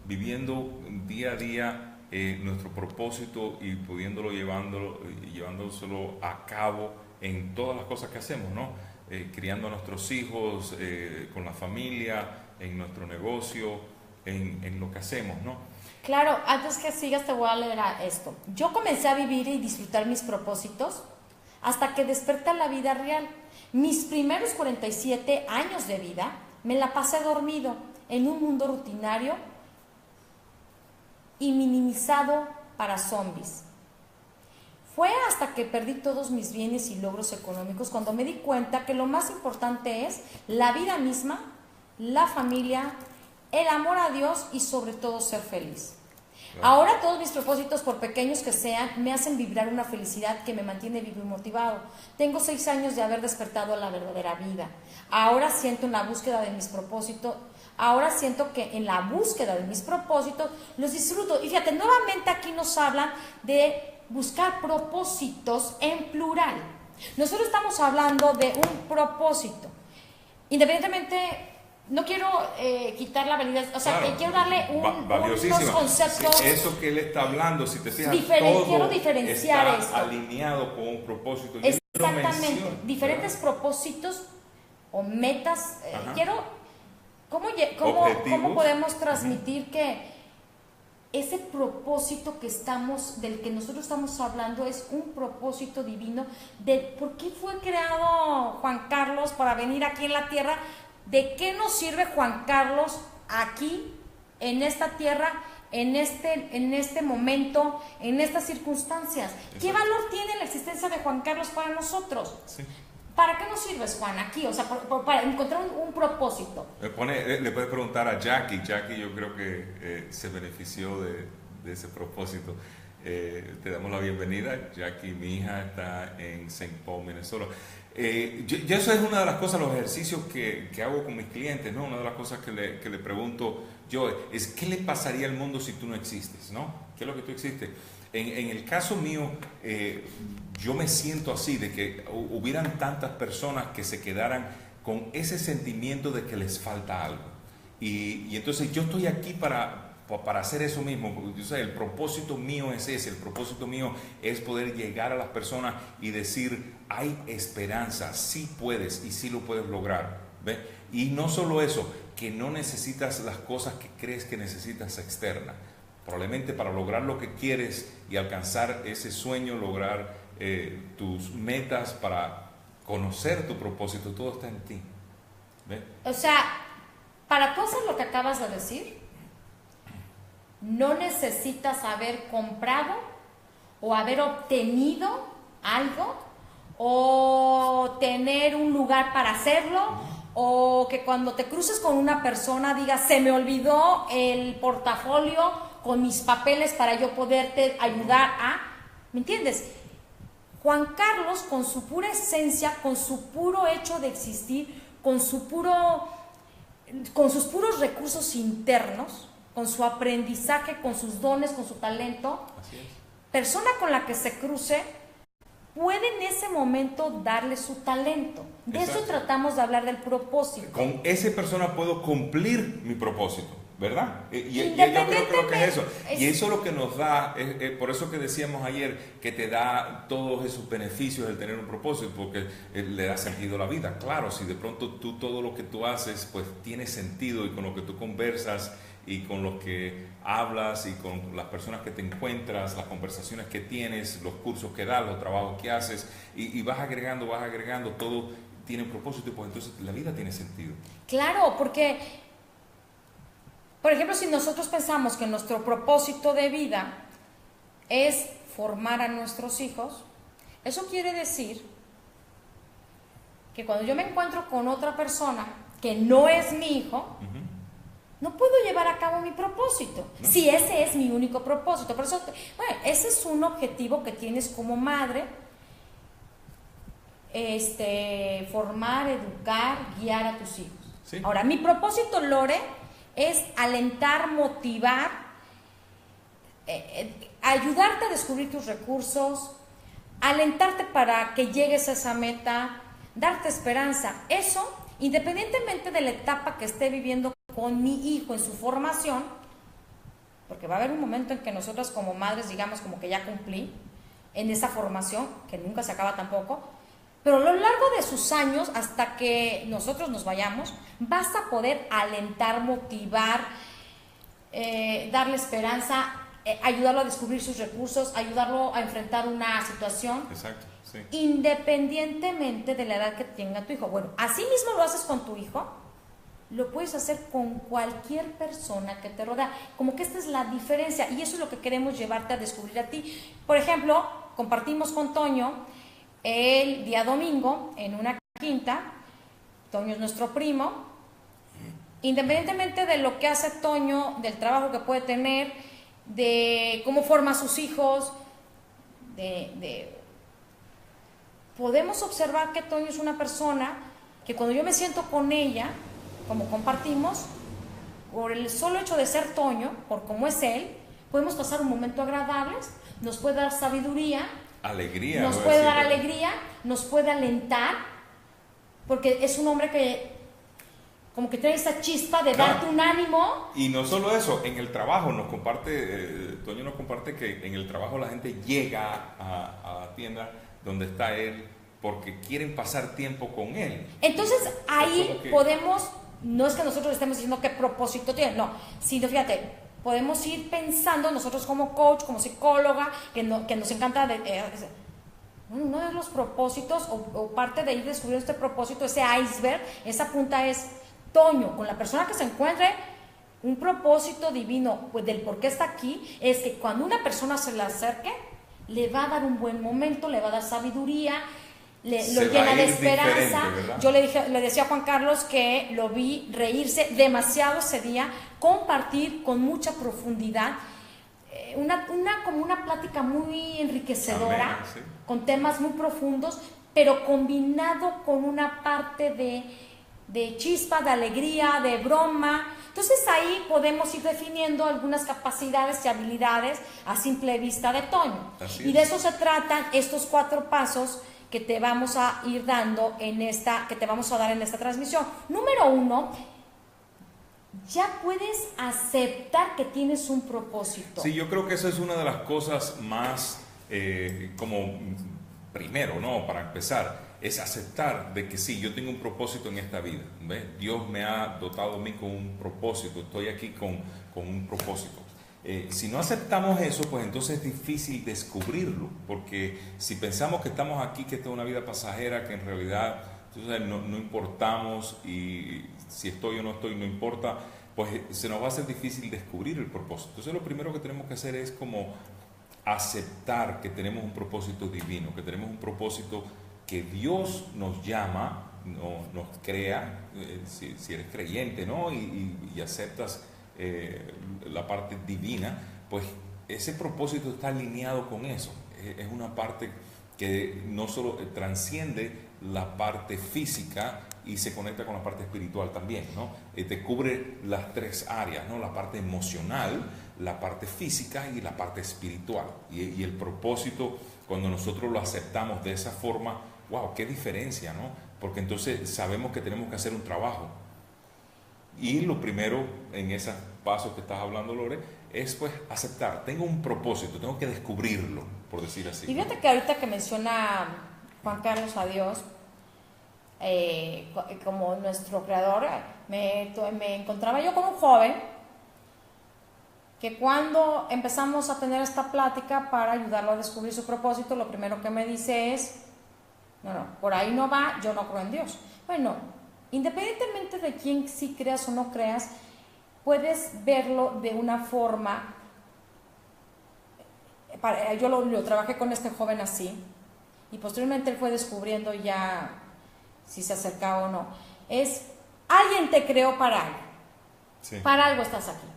viviendo día a día nuestro propósito y pudiéndolo llevándoselo a cabo en todas las cosas que hacemos, ¿no? Criando a nuestros hijos, con la familia, en nuestro negocio, en lo que hacemos, ¿no? Claro, antes que sigas te voy a leer esto. Yo comencé a vivir y disfrutar mis propósitos hasta que desperté a la vida real. Mis primeros 47 años de vida me la pasé dormido en un mundo rutinario y minimizado para zombies. Fue hasta que perdí todos mis bienes y logros económicos cuando me di cuenta que lo más importante es la vida misma, la familia, el amor a Dios y sobre todo ser feliz. Claro. Ahora todos mis propósitos, por pequeños que sean, me hacen vibrar una felicidad que me mantiene vivo y motivado. Tengo 6 años de haber despertado a la verdadera vida. Ahora siento en la búsqueda de mis propósitos, en la búsqueda de mis propósitos los disfruto. Y fíjate, nuevamente aquí nos hablan de buscar propósitos en plural. Nosotros estamos hablando de un propósito. Independientemente, no quiero quitar la validez, o sea, claro, que quiero darle unos conceptos. Sí, eso que él está hablando, si te fijas, quiero diferenciar está esto. Alineado con un propósito. Exactamente, diferentes propósitos o metas. ¿Cómo podemos transmitir que ese propósito del que nosotros estamos hablando es un propósito divino? De por qué fue creado Juan Carlos para venir aquí en la tierra. ¿De qué nos sirve Juan Carlos aquí, en esta tierra, en este momento, en estas circunstancias? Exacto. ¿Qué valor tiene la existencia de Juan Carlos para nosotros? Sí. ¿Para qué nos sirves, Juan, aquí? O sea, para encontrar un propósito. Le puedes preguntar a Jackie. Jackie, yo creo que se benefició de ese propósito. Te damos la bienvenida. Jackie, mi hija, está en St. Paul, Minnesota. Yo eso es una de las cosas, los ejercicios que hago con mis clientes, ¿no? Una de las cosas que le pregunto yo es ¿qué le pasaría al mundo si tú no existes, ¿no? ¿Qué es lo que tú existes? En el caso mío, yo me siento así, de que hubieran tantas personas que se quedaran con ese sentimiento de que les falta algo. Y entonces yo estoy aquí para hacer eso mismo. Yo sé, el propósito mío es ese, el propósito mío es poder llegar a las personas y decir, hay esperanza, sí puedes y sí lo puedes lograr, ¿ve? Y no solo eso, que no necesitas las cosas que crees que necesitas externas. Probablemente para lograr lo que quieres y alcanzar ese sueño, lograr tus metas, para conocer tu propósito, todo está en ti, ¿ve? O sea, para tú hacer lo que acabas de decir, no necesitas haber comprado o haber obtenido algo o tener un lugar para hacerlo, o que cuando te cruces con una persona digas, se me olvidó el portafolio con mis papeles para yo poderte ayudar a... ¿Me entiendes? Juan Carlos, con su pura esencia, con su puro hecho de existir, con sus puros recursos internos, con su aprendizaje, con sus dones, con su talento, persona con la que se cruce puede en ese momento darle su talento. De Exacto. Eso tratamos de hablar, del propósito. Con esa persona puedo cumplir mi propósito, ¿verdad? Y yo creo que es eso. Y eso es lo que nos da, por eso que decíamos ayer, que te da todos esos beneficios el tener un propósito, porque le da sentido a la vida. Claro, si de pronto tú todo lo que tú haces, pues tiene sentido, y con lo que tú conversas, y con lo que hablas, y con las personas que te encuentras, las conversaciones que tienes, los cursos que das, los trabajos que haces, y vas agregando, todo tiene un propósito, y pues entonces la vida tiene sentido. Claro, porque, por ejemplo, si nosotros pensamos que nuestro propósito de vida es formar a nuestros hijos, eso quiere decir que cuando yo me encuentro con otra persona que no es mi hijo, no puedo llevar a cabo mi propósito, ¿no? Si ese es mi único propósito. Por eso, bueno, ese es un objetivo que tienes como madre, formar, educar, guiar a tus hijos. ¿Sí? Ahora, mi propósito, Lore, es alentar, motivar, ayudarte a descubrir tus recursos, alentarte para que llegues a esa meta, darte esperanza. Eso, independientemente de la etapa que esté viviendo con mi hijo en su formación, porque va a haber un momento en que nosotras como madres digamos como que ya cumplí en esa formación, que nunca se acaba tampoco, pero a lo largo de sus años, hasta que nosotros nos vayamos, vas a poder alentar, motivar, darle esperanza, ayudarlo a descubrir sus recursos, ayudarlo a enfrentar una situación. Exacto, sí. Independientemente de la edad que tenga tu hijo. Bueno, así mismo lo haces con tu hijo, lo puedes hacer con cualquier persona que te rodea. Como que esta es la diferencia, y eso es lo que queremos llevarte a descubrir a ti. Por ejemplo, compartimos con Toño el día domingo en una quinta. Toño es nuestro primo. Independientemente de lo que hace Toño, del trabajo que puede tener, de cómo forma a sus hijos, podemos observar que Toño es una persona que cuando yo me siento con ella, como compartimos, por el solo hecho de ser Toño, por cómo es él, podemos pasar un momento agradable, nos puede dar sabiduría, alegría, nos puede dar alegría, nos puede alentar, porque es un hombre que como que tiene esa chispa de darte un ánimo. Y no solo eso, en el trabajo nos comparte, Toño nos comparte que en el trabajo la gente llega a la tienda donde está él porque quieren pasar tiempo con él. Entonces ahí podemos, no es que nosotros estemos diciendo qué propósito tiene, no, sino fíjate, podemos ir pensando nosotros como coach, como psicóloga, que nos encanta uno de los propósitos o parte de ir descubriendo este propósito, ese iceberg, esa punta es Toño, con la persona que se encuentre, un propósito divino, pues del por qué está aquí, es que cuando una persona se le acerque, le va a dar un buen momento, le va a dar sabiduría, lo llena de esperanza. Yo le decía a Juan Carlos que lo vi reírse demasiado ese día, compartir con mucha profundidad, como una plática muy enriquecedora, amén, sí, con temas muy profundos, pero combinado con una parte de chispa, de alegría, de broma. Entonces ahí podemos ir definiendo algunas capacidades y habilidades a simple vista de Toño. Y de eso se tratan estos 4 pasos que te vamos a ir dando que te vamos a dar en esta transmisión. Número 1, ya puedes aceptar que tienes un propósito. Sí, yo creo que esa es una de las cosas más, como primero, ¿no? Para empezar, es aceptar de que sí, yo tengo un propósito en esta vida. ¿Ves? Dios me ha dotado a mí con un propósito, estoy aquí con un propósito. Si no aceptamos eso, pues entonces es difícil descubrirlo, porque si pensamos que estamos aquí, que esta es una vida pasajera, que en realidad entonces no importamos, y si estoy o no estoy no importa, pues se nos va a hacer difícil descubrir el propósito. Entonces lo primero que tenemos que hacer es como aceptar que tenemos un propósito divino, que tenemos un propósito que Dios nos llama, nos crea, si eres creyente, ¿no? y aceptas la parte divina, pues ese propósito está alineado con eso. Es una parte que no solo transciende la parte física y se conecta con la parte espiritual también, ¿no? Te cubre las 3 áreas, ¿no? La parte emocional, la parte física y la parte espiritual. Y el propósito, cuando nosotros lo aceptamos de esa forma, wow, qué diferencia, ¿no? Porque entonces sabemos que tenemos que hacer un trabajo. Y lo primero en esa pasos que estás hablando, Lore, es pues aceptar, tengo un propósito, tengo que descubrirlo, por decir así. Y fíjate que ahorita que menciona Juan Carlos a Dios, como nuestro creador, me encontraba yo con un joven que cuando empezamos a tener esta plática para ayudarlo a descubrir su propósito, lo primero que me dice es, no, por ahí no va, yo no creo en Dios. Bueno, independientemente de quién sí creas o no creas, puedes verlo de una forma, yo lo trabajé con este joven así, y posteriormente él fue descubriendo ya si se acercaba o no, es, alguien te creó para algo, sí. Para algo estás aquí.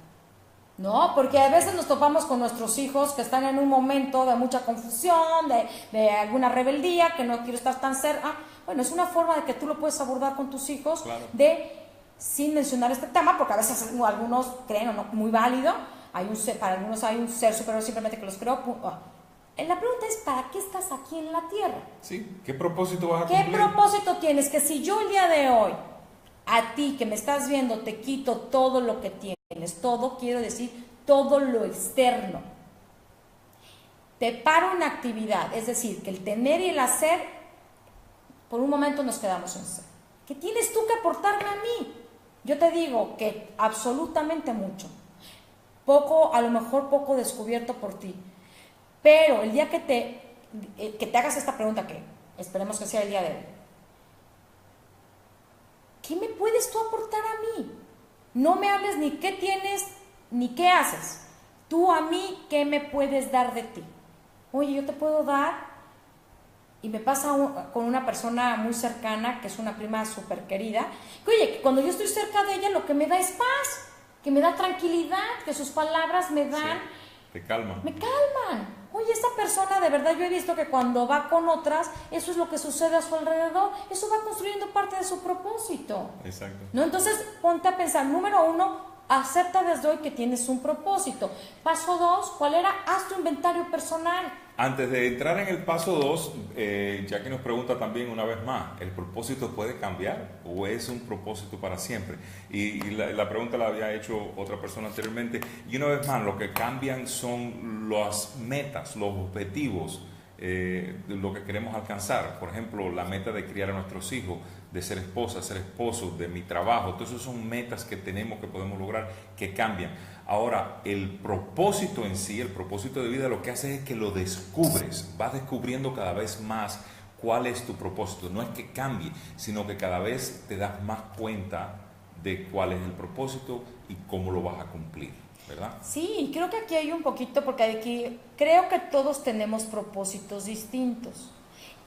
No, porque a veces nos topamos con nuestros hijos que están en un momento de mucha confusión, de alguna rebeldía, que no quiero estar tan cerca. Bueno, es una forma de que tú lo puedes abordar con tus hijos, claro. Sin mencionar este tema, porque a veces algunos creen o no, muy válido, para algunos hay un ser superior simplemente que los creó. La pregunta es, ¿para qué estás aquí en la tierra? Sí, ¿qué propósito vas a cumplir? ¿Qué propósito tienes? Que si yo el día de hoy, a ti que me estás viendo, te quito todo lo que tienes, todo, quiero decir, todo lo externo. Te paro una actividad, es decir, que el tener y el hacer, por un momento nos quedamos en ser. ¿Qué tienes tú que aportarme a mí? Yo te digo que absolutamente mucho. Poco, a lo mejor poco descubierto por ti. Pero el día que te hagas esta pregunta, que esperemos que sea el día de hoy, ¿qué me puedes tú aportar a mí? No me hables ni qué tienes, ni qué haces. Tú a mí, ¿qué me puedes dar de ti? Oye, yo te puedo dar, y me pasa con una persona muy cercana, que es una prima súper querida, que oye, que cuando yo estoy cerca de ella, lo que me da es paz, que me da tranquilidad, que sus palabras me dan... Sí, te calman. Me calman. Oye, esta persona, de verdad, yo he visto que cuando va con otras, eso es lo que sucede a su alrededor, eso va construyendo parte de su propósito. Exacto. ¿No? Entonces, ponte a pensar, número 1, acepta desde hoy que tienes un propósito. Paso 2, ¿cuál era? Haz tu inventario personal. Antes de entrar en el paso 2, ya que nos pregunta también una vez más, ¿el propósito puede cambiar o es un propósito para siempre? Y la pregunta la había hecho otra persona anteriormente. Y una vez más, lo que cambian son las metas, los objetivos, lo que queremos alcanzar. Por ejemplo, la meta de criar a nuestros hijos, de ser esposa, ser esposo, de mi trabajo. Todas esas son metas que tenemos, que podemos lograr, que cambian. Ahora, el propósito en sí, el propósito de vida, lo que hace es que lo descubres, vas descubriendo cada vez más cuál es tu propósito. No es que cambie, sino que cada vez te das más cuenta de cuál es el propósito y cómo lo vas a cumplir, ¿verdad? Sí, creo que aquí hay un poquito, porque aquí creo que todos tenemos propósitos distintos.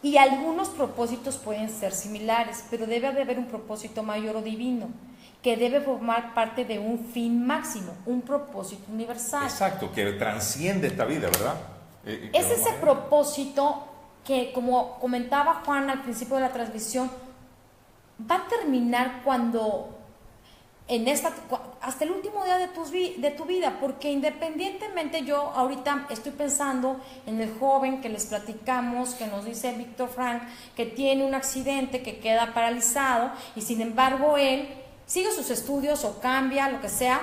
Y algunos propósitos pueden ser similares, pero debe de haber un propósito mayor o divino, que debe formar parte de un fin máximo, un propósito universal. Exacto, que trasciende esta vida, ¿verdad? Es ese propósito que, como comentaba Juan al principio de la transmisión, va a terminar cuando, hasta el último día de tu vida, porque independientemente, yo ahorita estoy pensando en el joven que les platicamos, que nos dice Víctor Frank, que tiene un accidente, que queda paralizado, y sin embargo él sigue sus estudios o cambia, lo que sea,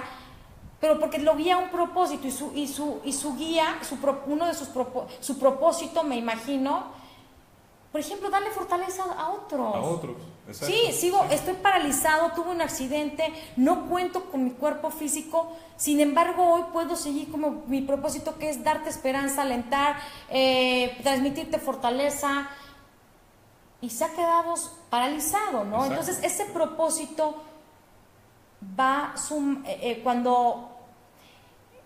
pero porque lo guía un propósito, y su guía, su propósito, me imagino, por ejemplo, darle fortaleza a otros. A otros, exacto. Sí, estoy paralizado, tuve un accidente, no cuento con mi cuerpo físico, sin embargo hoy puedo seguir como mi propósito, que es darte esperanza, alentar, transmitirte fortaleza, y se ha quedado paralizado, ¿no? Exacto. Entonces ese propósito va cuando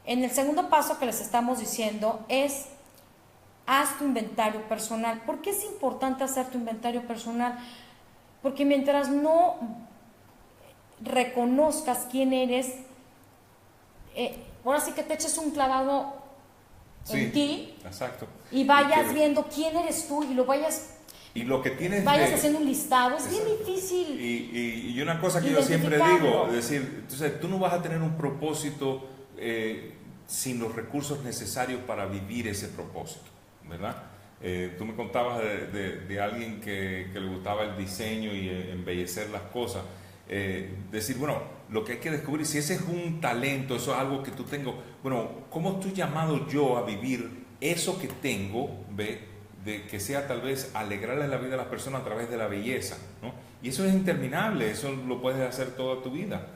en el segundo paso que les estamos diciendo es: haz tu inventario personal. ¿Por qué es importante hacer tu inventario personal? Porque mientras no reconozcas quién eres, ahora sí que te eches un clavado en ti, exacto. Y vayas viendo quién eres tú y lo vayas... Y lo que tienes haciendo un listado, es bien difícil. Y una cosa que yo siempre digo, es decir, entonces, tú no vas a tener un propósito sin los recursos necesarios para vivir ese propósito, ¿verdad? Tú me contabas de alguien que le gustaba el diseño y embellecer las cosas. Decir, bueno, lo que hay que descubrir, si ese es un talento, eso es algo que tú tengo, bueno, ¿cómo estoy llamado yo a vivir eso que tengo, ve? De que sea tal vez alegrarle la vida a las personas a través de la belleza, ¿no? Y eso es interminable, eso lo puedes hacer toda tu vida.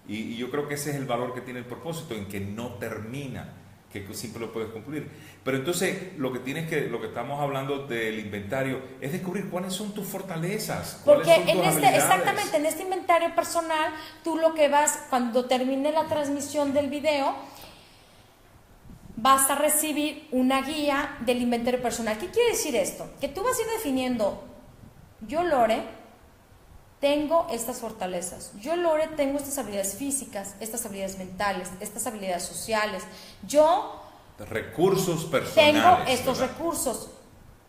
Y yo creo que ese es el valor que tiene el propósito, en que no termina, que siempre lo puedes cumplir. Pero entonces lo que estamos hablando del inventario es descubrir cuáles son tus fortalezas, porque cuáles son tus habilidades. exactamente, en este inventario personal, tú lo que vas, cuando termine la transmisión del video, vas a recibir una guía del inventario personal. ¿Qué quiere decir esto? Que tú vas a ir definiendo, yo, Lore, tengo estas fortalezas, yo, Lore, tengo estas habilidades físicas, estas habilidades mentales, estas habilidades sociales, yo recursos personales, tengo estos ¿verdad? recursos,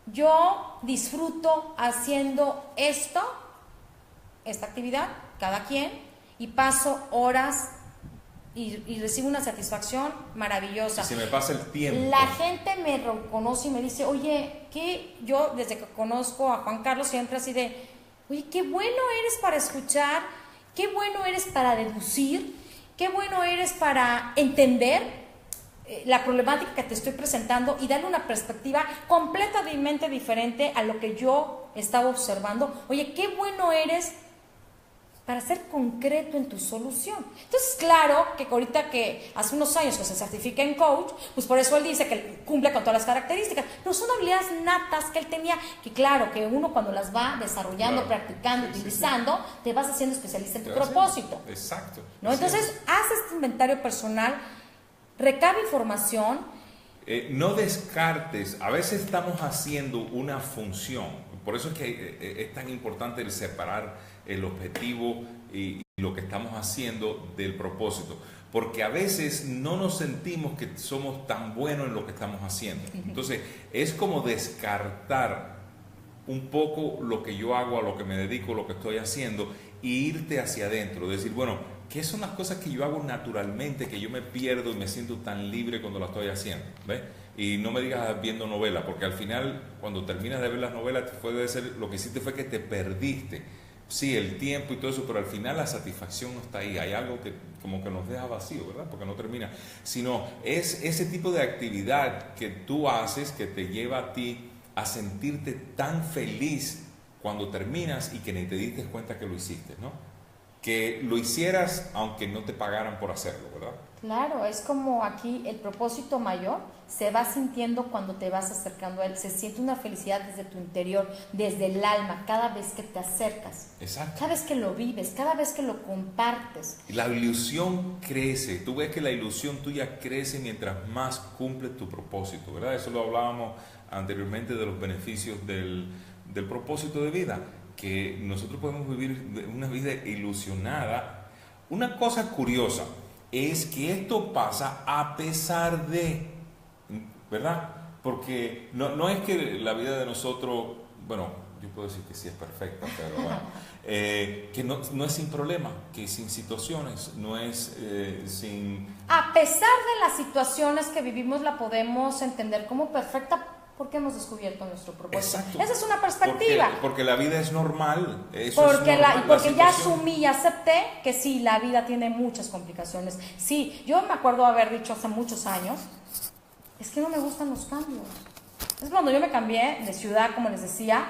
yo disfruto haciendo esta actividad, cada quien, y paso horas y recibo una satisfacción maravillosa. Y se me pasa el tiempo. La gente me reconoce y me dice, oye, que yo desde que conozco a Juan Carlos siempre así de, oye, qué bueno eres para escuchar, qué bueno eres para deducir, qué bueno eres para entender la problemática que te estoy presentando y darle una perspectiva completamente diferente a lo que yo estaba observando. Oye, qué bueno eres para ser concreto en tu solución. Entonces, claro que ahorita que hace unos años que se certifica en coach, pues por eso él dice que cumple con todas las características, pero son habilidades natas que él tenía, que claro, que uno cuando las va desarrollando, claro, practicando, sí, utilizando, sí. te vas haciendo especialista en tu Te vas propósito. haciendo. Exacto. ¿No? Entonces, haz este inventario personal, recaba información. No descartes, a veces estamos haciendo una función, por eso es que es tan importante el separar el objetivo y lo que estamos haciendo del propósito, porque a veces no nos sentimos que somos tan buenos en lo que estamos haciendo. Entonces, es como descartar un poco lo que yo hago, a lo que me dedico, lo que estoy haciendo, e irte hacia adentro, decir, bueno, ¿qué son las cosas que yo hago naturalmente, que yo me pierdo y me siento tan libre cuando las estoy haciendo? ¿Ves? Y no me digas viendo novelas, porque al final, cuando terminas de ver las novelas, puede ser, lo que hiciste fue que te perdiste. Sí, el tiempo y todo eso, pero al final la satisfacción no está ahí. Hay algo que como que nos deja vacío, ¿verdad? Porque no termina. Sino es ese tipo de actividad que tú haces que te lleva a ti a sentirte tan feliz cuando terminas y que ni te diste cuenta que lo hiciste, ¿no? Que lo hicieras aunque no te pagaran por hacerlo, ¿verdad? Claro, es como aquí el propósito mayor se va sintiendo cuando te vas acercando a él, se siente una felicidad desde tu interior, desde el alma, cada vez que te acercas. Exacto. Cada vez que lo vives, cada vez que lo compartes. Y la ilusión crece, tú ves que la ilusión tuya crece mientras más cumples tu propósito, ¿verdad? Eso lo hablábamos anteriormente de los beneficios del propósito de vida, que nosotros podemos vivir una vida ilusionada. Una cosa curiosa es que esto pasa a pesar de, ¿verdad? Porque no es que la vida de nosotros, bueno, yo puedo decir que sí es perfecta, pero bueno, que no es sin problema, que es sin situaciones, no es sin... A pesar de las situaciones que vivimos, la podemos entender como perfecta porque hemos descubierto nuestro propósito. Exacto. Esa es una perspectiva. Porque la vida es normal. Eso Porque, es normal, porque ya situación. asumí y acepté que sí, la vida tiene muchas complicaciones. Sí, yo me acuerdo haber dicho hace muchos años, es que no me gustan los cambios. Es cuando yo me cambié de ciudad, como les decía,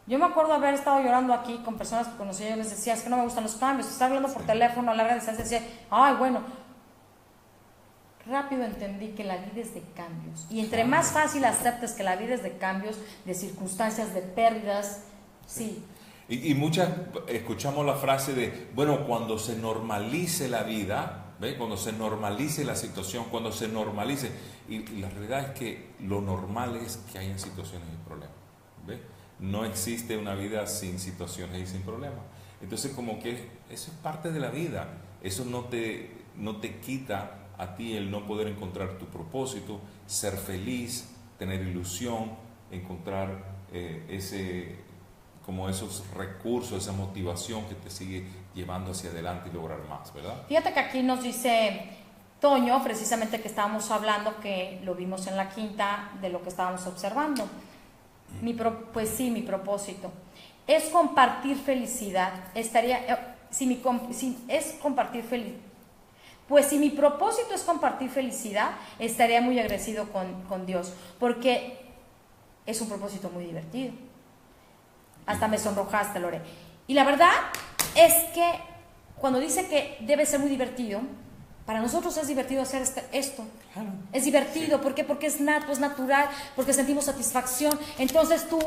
yo me acuerdo haber estado llorando aquí con personas que conocí, yo les decía, es que no me gustan los cambios. Estaba hablando por teléfono a larga distancia, decía, ay, bueno. Rápido entendí que la vida es de cambios. Y entre más fácil aceptes que la vida es de cambios, de circunstancias, de pérdidas, sí. Y muchas escuchamos la frase de, bueno, cuando se normalice la vida, ¿ve? Cuando se normalice la situación, cuando se normalice. Y la realidad es que lo normal es que hayan situaciones y problemas. ¿Ve? No existe una vida sin situaciones y sin problemas. Entonces, como que eso es parte de la vida. Eso no te quita a ti el no poder encontrar tu propósito, ser feliz, tener ilusión, encontrar esos recursos, esa motivación que te sigue llevando hacia adelante y lograr más, ¿verdad? Fíjate que aquí nos dice Toño, precisamente que estábamos hablando, que lo vimos en la quinta de lo que estábamos observando. Pues sí, mi propósito es compartir felicidad. si es compartir felicidad, pues si mi propósito es compartir felicidad, estaría muy agradecido con Dios, porque es un propósito muy divertido. Hasta me sonrojaste, Lore. Y la verdad es que cuando dice que debe ser muy divertido, para nosotros es divertido hacer esto. Claro. Es divertido, ¿por qué? Porque es natural, porque sentimos satisfacción. Entonces tú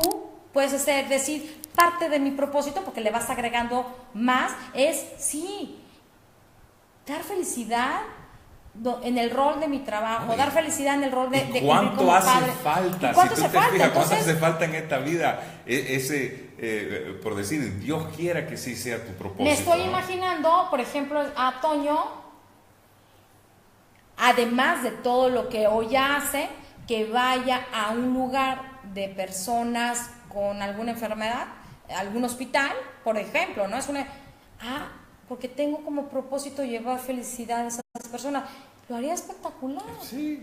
puedes decir, parte de mi propósito, porque le vas agregando más, es, sí, dar felicidad en el rol de mi trabajo, dar felicidad en el rol de ¿cuánto como hace padre? falta? ¿Y cuánto Si tú hace te falta? fijas, ¿cuánto Entonces, hace falta en esta vida? Por decir, Dios quiera que sí sea tu propósito. me estoy ¿no? imaginando, por ejemplo, a Toño, además de todo lo que hoy hace, que vaya a un lugar de personas con alguna enfermedad, algún hospital, por ejemplo, ¿no? Es porque tengo como propósito llevar felicidad a esas personas. Lo haría espectacular. Sí.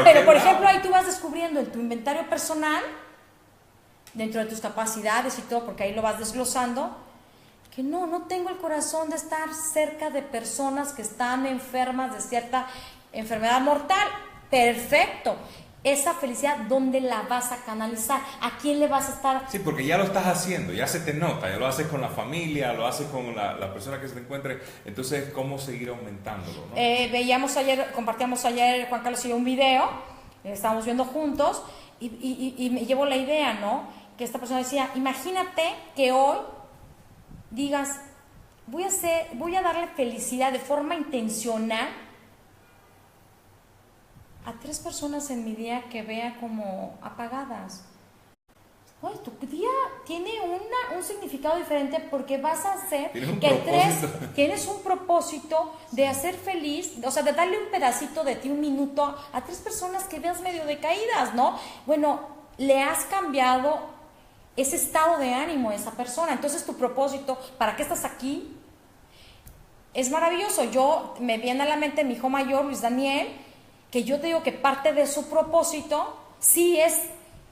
Pero por ejemplo, ahí tú vas descubriendo en tu inventario personal, dentro de tus capacidades y todo, porque ahí lo vas desglosando, que no tengo el corazón de estar cerca de personas que están enfermas de cierta enfermedad mortal. Perfecto. Esa felicidad, ¿dónde la vas a canalizar? ¿A quién le vas a estar? Sí, porque ya lo estás haciendo, ya se te nota, ya lo haces con la familia, lo haces con la persona que se te encuentre. Entonces, ¿cómo seguir aumentándolo? ¿No? Compartíamos ayer, Juan Carlos y yo, un video, estábamos viendo juntos, y me llevó la idea, ¿no? Que esta persona decía, imagínate que hoy digas, voy a darle felicidad de forma intencional a 3 personas en mi día que vea como apagadas. Oye, tu día tiene un significado diferente porque vas a hacer que tienes un propósito de hacer feliz, o sea, de darle un pedacito de ti, un minuto a 3 personas que veas medio decaídas, ¿no? Bueno, le has cambiado ese estado de ánimo a esa persona. Entonces tu propósito, ¿para qué estás aquí? Es maravilloso. Me viene a la mente mi hijo mayor, Luis Daniel, que yo te digo que parte de su propósito sí es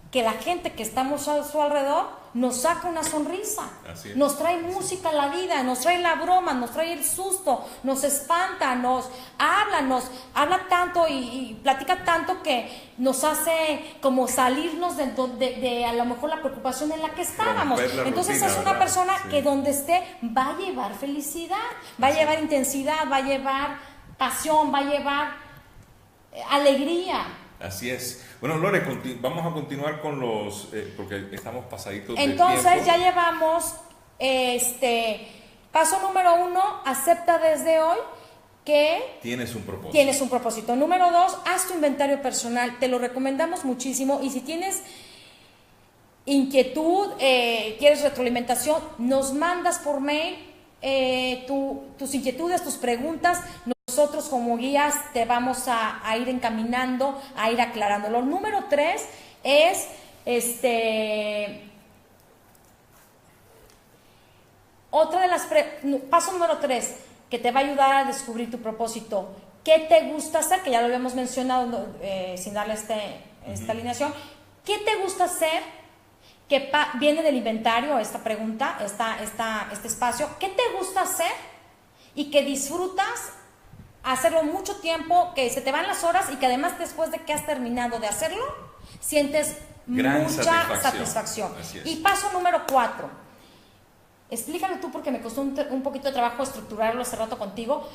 que la gente que estamos a su alrededor nos saca una sonrisa, nos trae música a la vida, nos trae la broma, nos trae el susto, nos espanta, nos habla tanto y platica tanto que nos hace como salirnos de a lo mejor la preocupación en la que estábamos. Entonces rutina, es una persona que donde esté va a llevar felicidad, va a llevar intensidad, va a llevar pasión, va a llevar alegría. Así es. Bueno, Lore, vamos a continuar con los, porque estamos pasaditos de Entonces tiempo. Ya llevamos, paso número 1, acepta desde hoy que tienes un propósito. Tienes un propósito. Número 2, haz tu inventario personal. Te lo recomendamos muchísimo. Y si tienes inquietud, quieres retroalimentación, nos mandas por mail tus inquietudes, tus preguntas. Nosotros como guías te vamos a ir encaminando, a ir aclarando. Lo número 3 es paso número 3 que te va a ayudar a descubrir tu propósito. ¿Qué te gusta hacer? Que ya lo habíamos mencionado sin darle esta alineación. ¿Qué te gusta hacer? Que viene del inventario esta pregunta, este espacio. ¿Qué te gusta hacer y que disfrutas hacerlo mucho tiempo, que se te van las horas y que además después de que has terminado de hacerlo, sientes mucha satisfacción? Y paso número 4, explícalo tú porque me costó un poquito de trabajo estructurarlo hace rato contigo.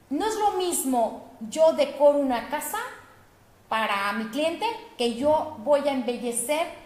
No es lo mismo yo decoro una casa para mi cliente que yo voy a embellecer.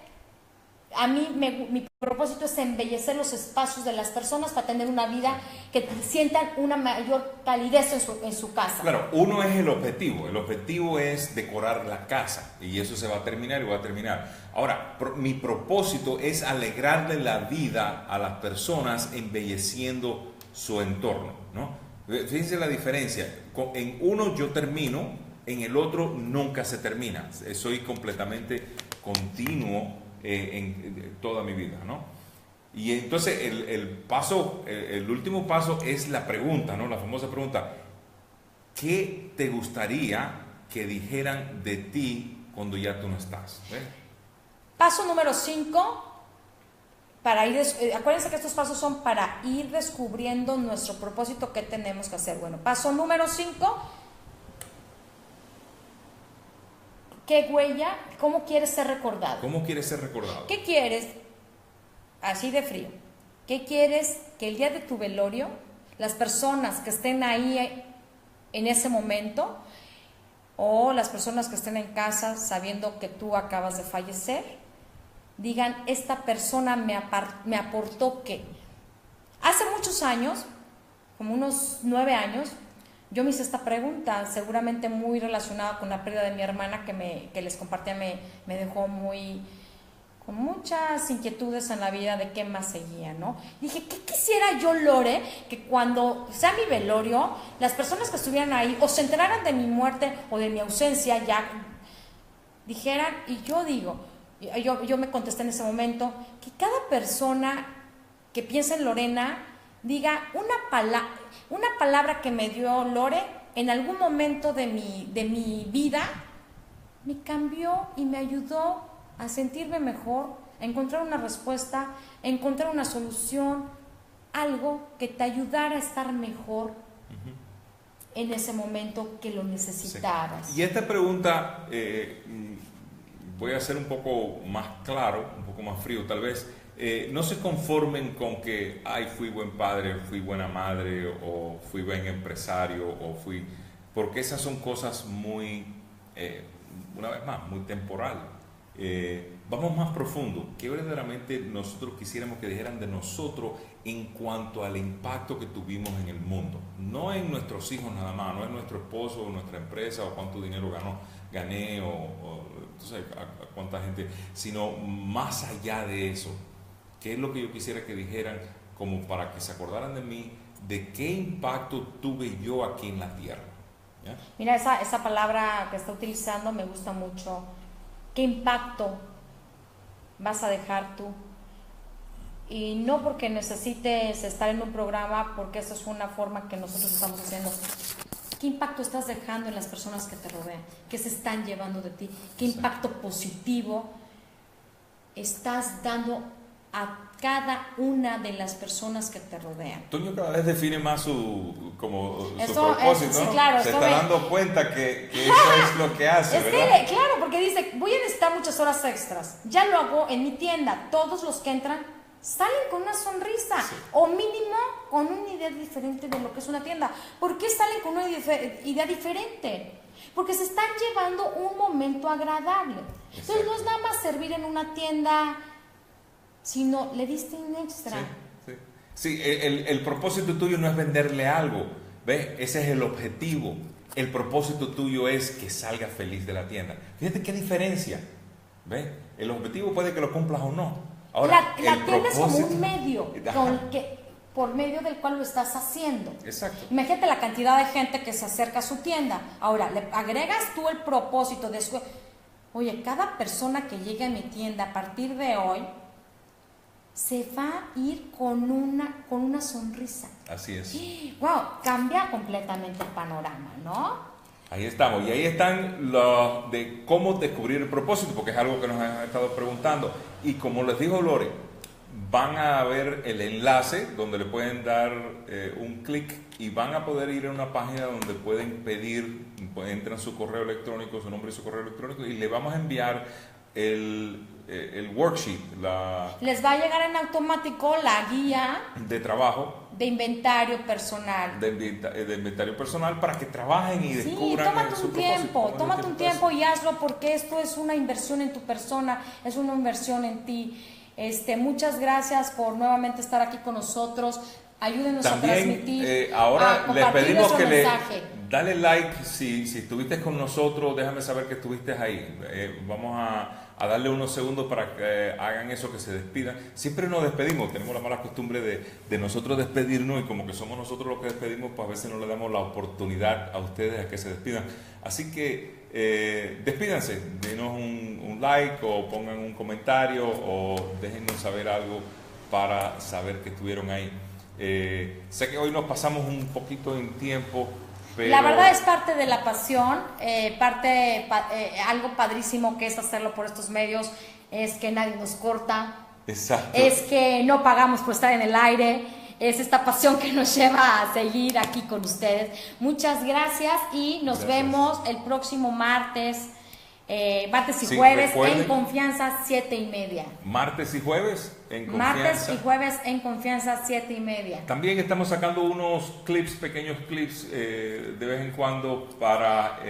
A mí mi propósito es embellecer los espacios de las personas para tener una vida que sientan una mayor calidez en su casa. Claro, uno es el objetivo es decorar la casa y eso se va a terminar y va a terminar. Ahora, mi propósito es alegrarle la vida a las personas embelleciendo su entorno, ¿no? Fíjense la diferencia, en uno yo termino, en el otro nunca se termina, soy completamente continuo en toda mi vida, ¿no? Y entonces el último paso es la pregunta, ¿no? La famosa pregunta: ¿qué te gustaría que dijeran de ti cuando ya tú no estás? Paso número 5, acuérdense que estos pasos son para ir descubriendo nuestro propósito que tenemos que hacer. Bueno, paso número 5. ¿Qué huella? ¿Cómo quieres ser recordado? ¿Cómo quieres ser recordado? ¿Qué quieres? Así de frío. ¿Qué quieres que el día de tu velorio, las personas que estén ahí en ese momento, o las personas que estén en casa sabiendo que tú acabas de fallecer, digan, esta persona me aportó qué? Hace muchos años, como unos 9 años, yo me hice esta pregunta, seguramente muy relacionada con la pérdida de mi hermana que les compartía, me dejó con muchas inquietudes en la vida de qué más seguía, ¿no? Dije, ¿qué quisiera yo, Lore, que cuando sea mi velorio, las personas que estuvieran ahí o se enteraran de mi muerte o de mi ausencia, ya dijeran, y yo me contesté en ese momento, que cada persona que piensa en Lorena diga una palabra que me dio Lore en algún momento de mi vida, me cambió y me ayudó a sentirme mejor, a encontrar una respuesta, a encontrar una solución, algo que te ayudara a estar mejor en ese momento que lo necesitabas. Sí. Y esta pregunta voy a ser un poco más claro, un poco más frío tal vez. No se conformen con que fui buen padre, fui buena madre, o fui buen empresario, porque esas son cosas muy, una vez más, muy temporales. Vamos más profundo. ¿Qué verdaderamente nosotros quisiéramos que dijeran de nosotros en cuanto al impacto que tuvimos en el mundo? No en nuestros hijos nada más, no en nuestro esposo o nuestra empresa o cuánto dinero gané o entonces, a cuánta gente, sino más allá de eso. ¿Qué es lo que yo quisiera que dijeran como para que se acordaran de mí, de qué impacto tuve yo aquí en la tierra? ¿Ya? Mira, esa palabra que está utilizando me gusta mucho. ¿Qué impacto vas a dejar tú? Y no porque necesites estar en un programa, porque eso es una forma que nosotros estamos haciendo. ¿Qué impacto estás dejando en las personas que te rodean? ¿Qué se están llevando de ti? ¿Qué impacto positivo estás dando a cada una de las personas que te rodean? Toño cada vez define más su propósito, sí, ¿no? Claro, se está dando cuenta que eso es lo que hace, ¿verdad? Claro, porque dice, voy a necesitar muchas horas extras. Ya lo hago en mi tienda. Todos los que entran salen con una sonrisa, sí, o mínimo con una idea diferente de lo que es una tienda. ¿Por qué salen con una idea diferente? Porque se están llevando un momento agradable. Exacto. Entonces no es nada más servir en una tienda, sino le diste un extra. Sí, el propósito tuyo no es venderle algo, ¿ves? Ese es el objetivo. El propósito tuyo es que salga feliz de la tienda. Fíjate qué diferencia, ¿ves? El objetivo puede que lo cumplas o no. Ahora, la tienda es como un medio por medio del cual lo estás haciendo. Exacto. Imagínate la cantidad de gente que se acerca a su tienda. Ahora, le agregas tú el propósito de su... Oye, cada persona que llegue a mi tienda a partir de hoy se va a ir con una sonrisa. Así es. Wow, cambia completamente el panorama, ¿no? Ahí estamos, y ahí están los de cómo descubrir el propósito, porque es algo que nos han estado preguntando. Y como les dijo Lore, van a ver el enlace donde le pueden dar un clic y van a poder ir a una página donde pueden pedir, entran su correo electrónico, su nombre y su correo electrónico, y le vamos a enviar el worksheet, les va a llegar en automático la guía de trabajo de inventario personal, de inventario personal, para que trabajen y descubran. Sí, tómate un tiempo y hazlo, porque esto es una inversión en tu persona, es una inversión en ti. Muchas gracias por nuevamente estar aquí con nosotros. Ayúdenos también, a transmitir. Ahora les pedimos que dale like si estuviste con nosotros, déjame saber que estuviste ahí. Vamos a darle unos segundos para que hagan eso, que se despidan. Siempre nos despedimos, tenemos la mala costumbre de nosotros despedirnos, y como que somos nosotros los que despedimos, pues a veces no le damos la oportunidad a ustedes a que se despidan. Así que despídanse, denos un like o pongan un comentario o déjennos saber algo para saber que estuvieron ahí. Sé que hoy nos pasamos un poquito en tiempo, pero... La verdad es parte de la pasión, algo padrísimo que es hacerlo por estos medios, es que nadie nos corta, Exacto. Es que no pagamos por estar en el aire. Es esta pasión que nos lleva a seguir aquí con ustedes. Muchas gracias y nos vemos el próximo martes. Martes y jueves en Confianza 7:30. Martes y jueves en Confianza. Martes y jueves en Confianza 7:30. También estamos sacando unos clips, pequeños clips de vez en cuando para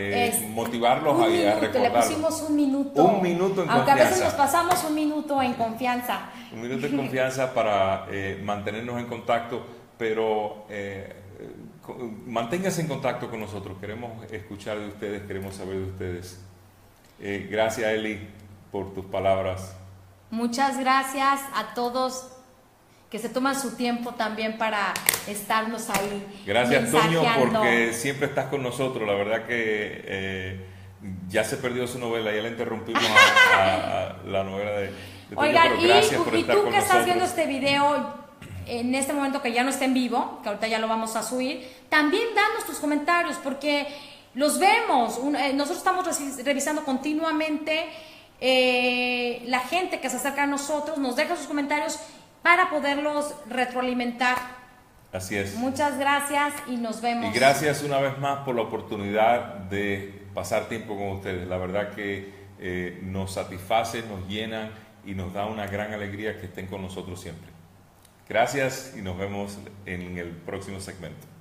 motivarlos a recordarlo. Le pusimos un minuto. Un minuto en Aunque Confianza. a veces nos pasamos un minuto en Confianza. Un minuto en Confianza para mantenernos en contacto, pero manténganse en contacto con nosotros. Queremos escuchar de ustedes, queremos saber de ustedes. Gracias, Eli, por tus palabras. Muchas gracias a todos que se toman su tiempo también para estarnos ahí. Gracias, Toño, porque siempre estás con nosotros. La verdad que ya se perdió su novela, ya la interrumpimos a la novela de Toño. Oigan, Gracias por y estar tú con que estás nosotros. viendo este video en este momento que ya no está en vivo, que ahorita ya lo vamos a subir, también danos tus comentarios porque los vemos. Nosotros estamos revisando continuamente la gente que se acerca a nosotros, nos deja sus comentarios para poderlos retroalimentar. Así es. Muchas gracias y nos vemos. Y gracias una vez más por la oportunidad de pasar tiempo con ustedes. La verdad que nos satisface, nos llena y nos da una gran alegría que estén con nosotros siempre. Gracias y nos vemos en el próximo segmento.